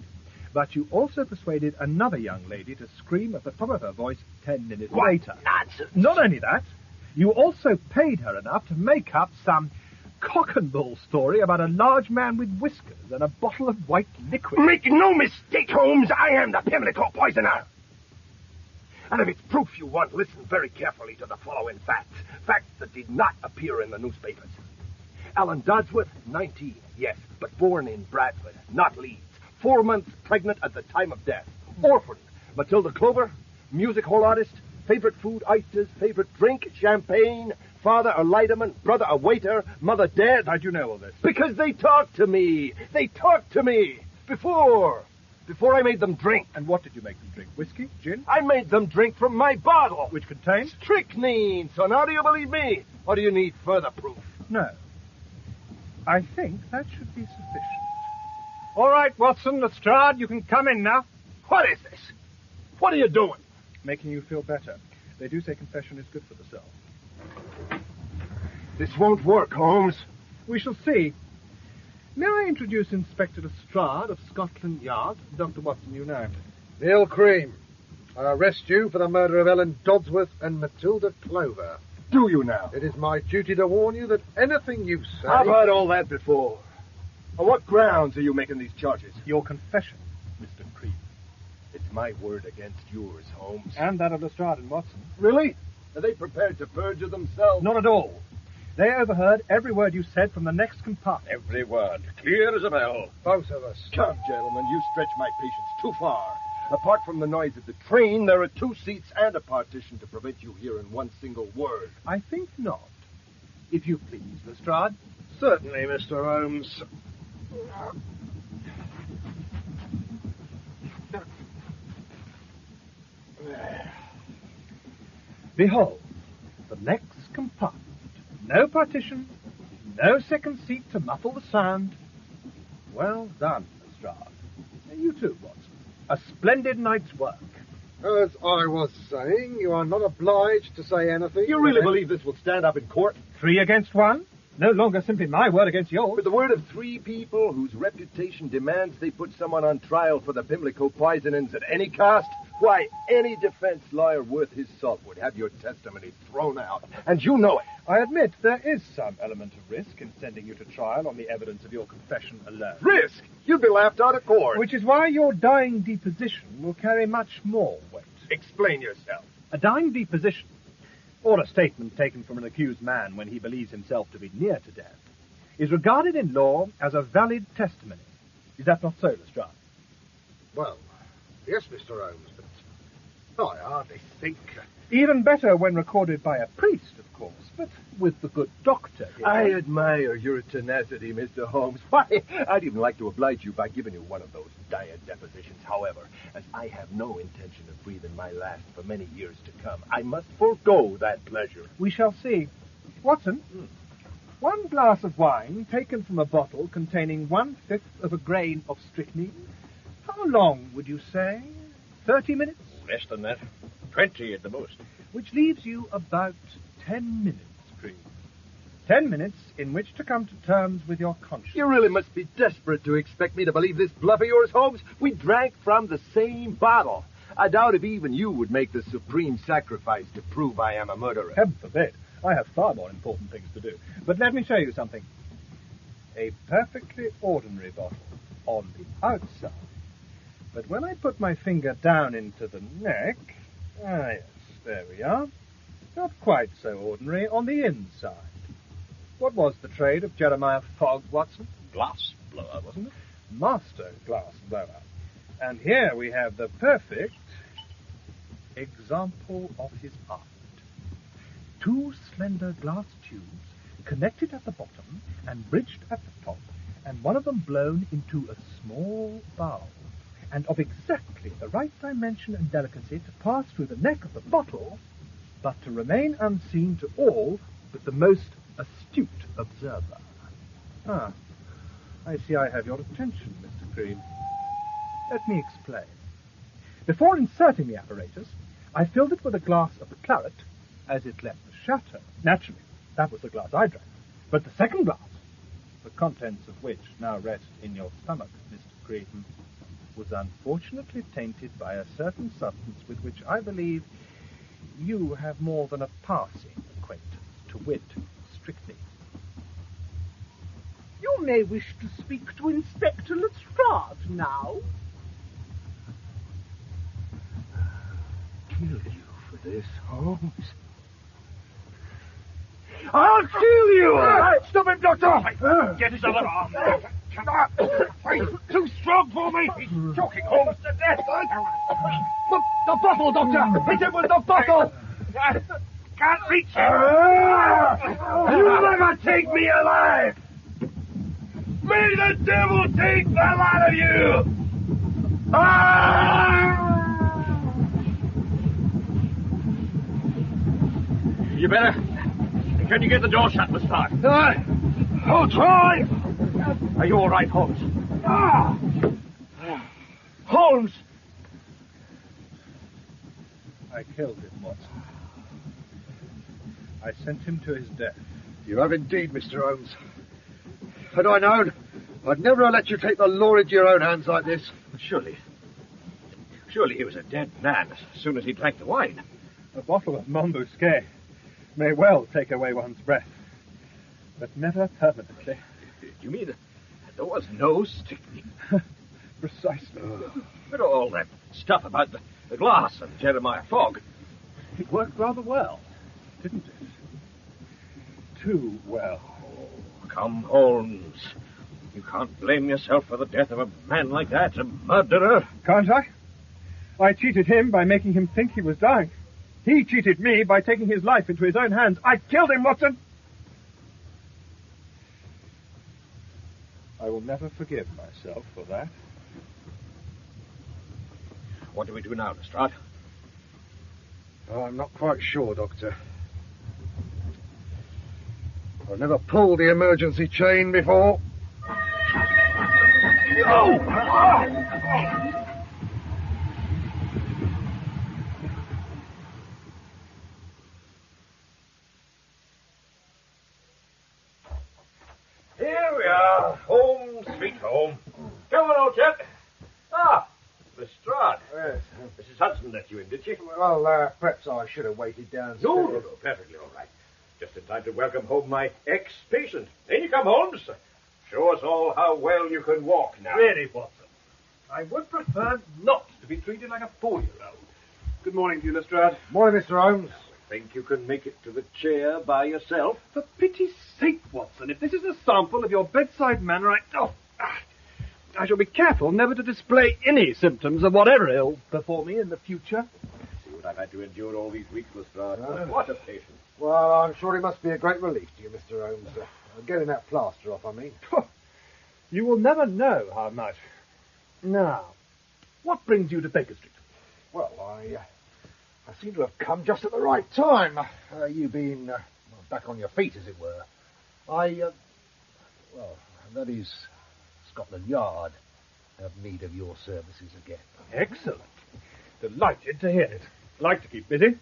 but you also persuaded another young lady to scream at the top of her voice 10 minutes later. Nonsense. Not only that, you also paid her enough to make up some cock and bull story about a large man with whiskers and a bottle of white liquid. Make no mistake, Holmes, I am the Pimlico poisoner. And if it's proof you want, listen very carefully to the following facts. Facts that did not appear in the newspapers. Ellen Dodsworth, 19, yes, but born in Bradford, not Leeds. 4 months pregnant at the time of death. Orphan. Matilda Clover, music hall artist. Favorite food, oysters. Favorite drink, champagne. Father, a lighterman. Brother, a waiter. Mother, dead. How'd you know all this? Because they talked to me. They talked to me. Before I made them drink. And what did you make them drink? Whiskey? Gin? I made them drink from my bottle. Which contained? Strychnine. So now do you believe me? Or do you need further proof? No. I think that should be sufficient. All right, Watson, Lestrade, you can come in now. What is this? What are you doing? Making you feel better. They do say confession is good for the soul. This won't work, Holmes. We shall see. May I introduce Inspector Lestrade of Scotland Yard? Dr. Watson, you know. Neil Cream, I arrest you for the murder of Ellen Dodsworth and Matilda Clover. Do you now? It is my duty to warn you that anything you say... I've heard all that before. On what grounds are you making these charges? Your confession, Mr. Cream. It's my word against yours, Holmes. And that of Lestrade and Watson. Really? Are they prepared to perjure themselves? Not at all. They overheard every word you said from the next compartment. Every word. Clear as a bell. Both of us. Come, gentlemen, you stretch my patience too far. Apart from the noise of the train, there are 2 seats and a partition to prevent you hearing one single word. I think not. If you please, Lestrade. Certainly, Mr. Holmes. Behold, the next compartment. No partition, no second seat to muffle the sound. Well done, Lestrade. You too, Watson. A splendid night's work. As I was saying, you are not obliged to say anything. You really believe this will stand up in court? 3 against 1? No longer simply my word against yours. With the word of 3 people whose reputation demands they put someone on trial for the Pimlico poisonings at any cost? Why, any defense lawyer worth his salt would have your testimony thrown out. And you know it. I admit there is some element of risk in sending you to trial on the evidence of your confession alone. Risk? You'd be laughed out of court. Which is why your dying deposition will carry much more weight. Explain yourself. A dying deposition, or a statement taken from an accused man when he believes himself to be near to death, is regarded in law as a valid testimony. Is that not so, Lestrade? Well, yes, Mr. Holmes, but I hardly think... Even better when recorded by a priest, of course, but with the good doctor here. I admire your tenacity, Mr. Holmes. Why, I'd even like to oblige you by giving you one of those dire depositions. However, as I have no intention of breathing my last for many years to come, I must forego that pleasure. We shall see. Watson, 1 glass of wine taken from a bottle containing 1/5 of a grain of strychnine. How long would you say? 30 minutes? Less than that. 20 at the most. Which leaves you about 10 minutes, Creed. 10 minutes in which to come to terms with your conscience. You really must be desperate to expect me to believe this bluff of yours, Holmes. We drank from the same bottle. I doubt if even you would make the supreme sacrifice to prove I am a murderer. Heaven forbid. I have far more important things to do. But let me show you something. A perfectly ordinary bottle on the outside. But when I put my finger down into the neck... Ah, yes, there we are. Not quite so ordinary on the inside. What was the trade of Jeremiah Fogg, Watson? Glass blower, wasn't it? Master glass blower. And here we have the perfect example of his art. 2 slender glass tubes connected at the bottom and bridged at the top, and one of them blown into a small bowl, and of exactly the right dimension and delicacy to pass through the neck of the bottle, but to remain unseen to all but the most astute observer. Ah, I see I have your attention, Mr. Cream. Let me explain. Before inserting the apparatus, I filled it with a glass of the claret as it left the shutter. Naturally, that was the glass I drank. But the second glass, the contents of which now rest in your stomach, Mr. Cream, was unfortunately tainted by a certain substance with which I believe you have more than a passing acquaintance, to wit, strychnine. You may wish to speak to Inspector Lestrade now. Kill you for this, Holmes. I'll kill you! Stop him, Doctor! Get his other arm. He's too strong for me. He's choking Holmes to death. The bottle, Doctor! Hit him with the bottle! Can't reach him. You'll never take me alive! May the devil take the lot of you! You better. Can you get the door shut, Lestrade? I'll try! Are you all right, Holmes? Holmes! I killed him, Watson. I sent him to his death. You have indeed, Mr. Holmes. Had I known, I'd never have let you take the law into your own hands like this. Surely he was a dead man as soon as he drank the wine. A bottle of Montbusquet may well take away one's breath, but never permanently. You mean there was no strychnine? Precisely. But all that stuff about the glass and Jeremiah Fogg. It worked rather well, didn't it? too well. Come, Holmes. You can't blame yourself for the death of a man like that, a murderer. Can't I? I cheated him by making him think he was dying. He cheated me by taking his life into his own hands. I killed him, Watson! I will never forgive myself for that. What do we do now, Lestrade? Oh, I'm not quite sure, Doctor. I've never pulled the emergency chain before. Here we are, home sweet home. Come on, old chap. Ah, Lestrade. Yes. Mrs. Hudson let you in, did she? Well, perhaps I should have waited downstairs. No, perfectly all right. Just in time to welcome home my ex-patient. In you come, Holmes. Show us all how well you can walk now. Really, Watson, I would prefer not to be treated like a 4-year-old. Good morning to you, Lestrade. Morning, Mr. Holmes. Think you can make it to the chair by yourself? For pity's sake, Watson, if this is a sample of your bedside manner, I shall be careful never to display any symptoms of whatever ill before me in the future. See what I've had to endure all these weeks, Lestrade. What a patient. Well, I'm sure it must be a great relief to you, Mr. Holmes. Getting that plaster off, I mean. You will never know how much. Now, what brings you to Baker Street? Well, I seem to have come just at the right time. You being back on your feet, as it were. That is, Scotland Yard have need of your services again. Excellent. Delighted to hear it. Like to keep busy.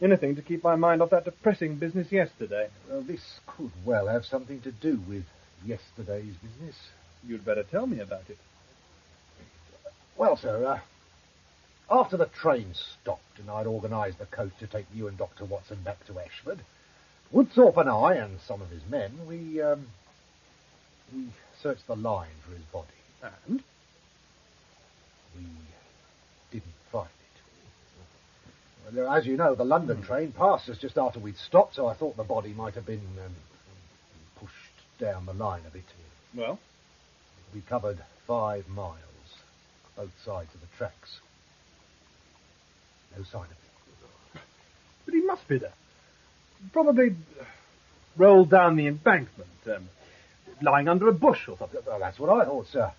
Anything to keep my mind off that depressing business yesterday. Well, this could well have something to do with yesterday's business. You'd better tell me about it. Well, sir, after the train stopped and I'd organised the coach to take you and Dr. Watson back to Ashford, Woodthorpe and I and some of his men, we searched the line for his body. And? We didn't find it. Well, as you know, the London train passed us just after we'd stopped, so I thought the body might have been pushed down the line a bit. Well? We covered 5 miles, both sides of the tracks. No sign of him. But he must be there. Probably rolled down the embankment, lying under a bush or something. Well, that's what I thought, sir.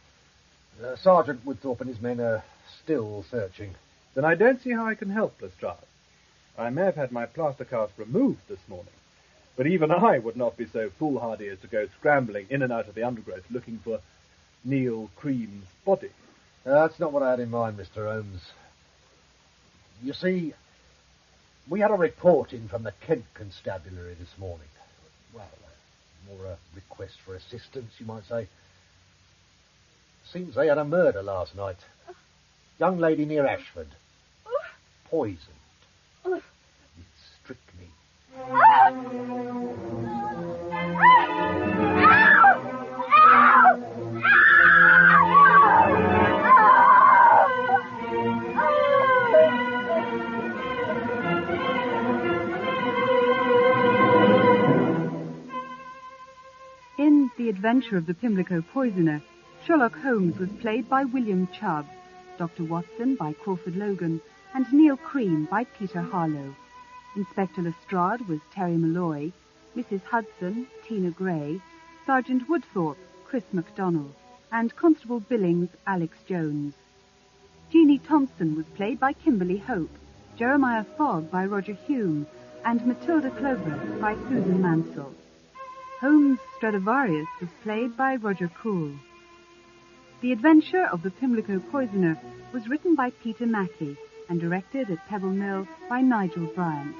Sergeant Woodthorpe and his men are still searching. Then I don't see how I can help, Lestrade. I may have had my plaster cast removed this morning, but even I would not be so foolhardy as to go scrambling in and out of the undergrowth looking for Neil Cream's body. That's not what I had in mind, Mr. Holmes. You see, we had a report in from the Kent Constabulary this morning. Well, more a request for assistance, you might say. Seems they had a murder last night. Young lady near Ashford. Poisoned. With strychnine. In The Adventure of the Pimlico Poisoner, Sherlock Holmes was played by William Chubb, Dr. Watson by Crawford Logan, and Neil Cream by Peter Harlow. Inspector Lestrade was Terry Molloy, Mrs. Hudson, Tina Gray, Sergeant Woodthorpe, Chris MacDonald, and Constable Billings, Alex Jones. Jeannie Thompson was played by Kimberly Hope, Jeremiah Fogg by Roger Hume, and Matilda Clover by Susan Mansell. Holmes Stradivarius was played by Roger Cool. The Adventure of the Pimlico Poisoner was written by Peter Mackie and directed at Pebble Mill by Nigel Bryant.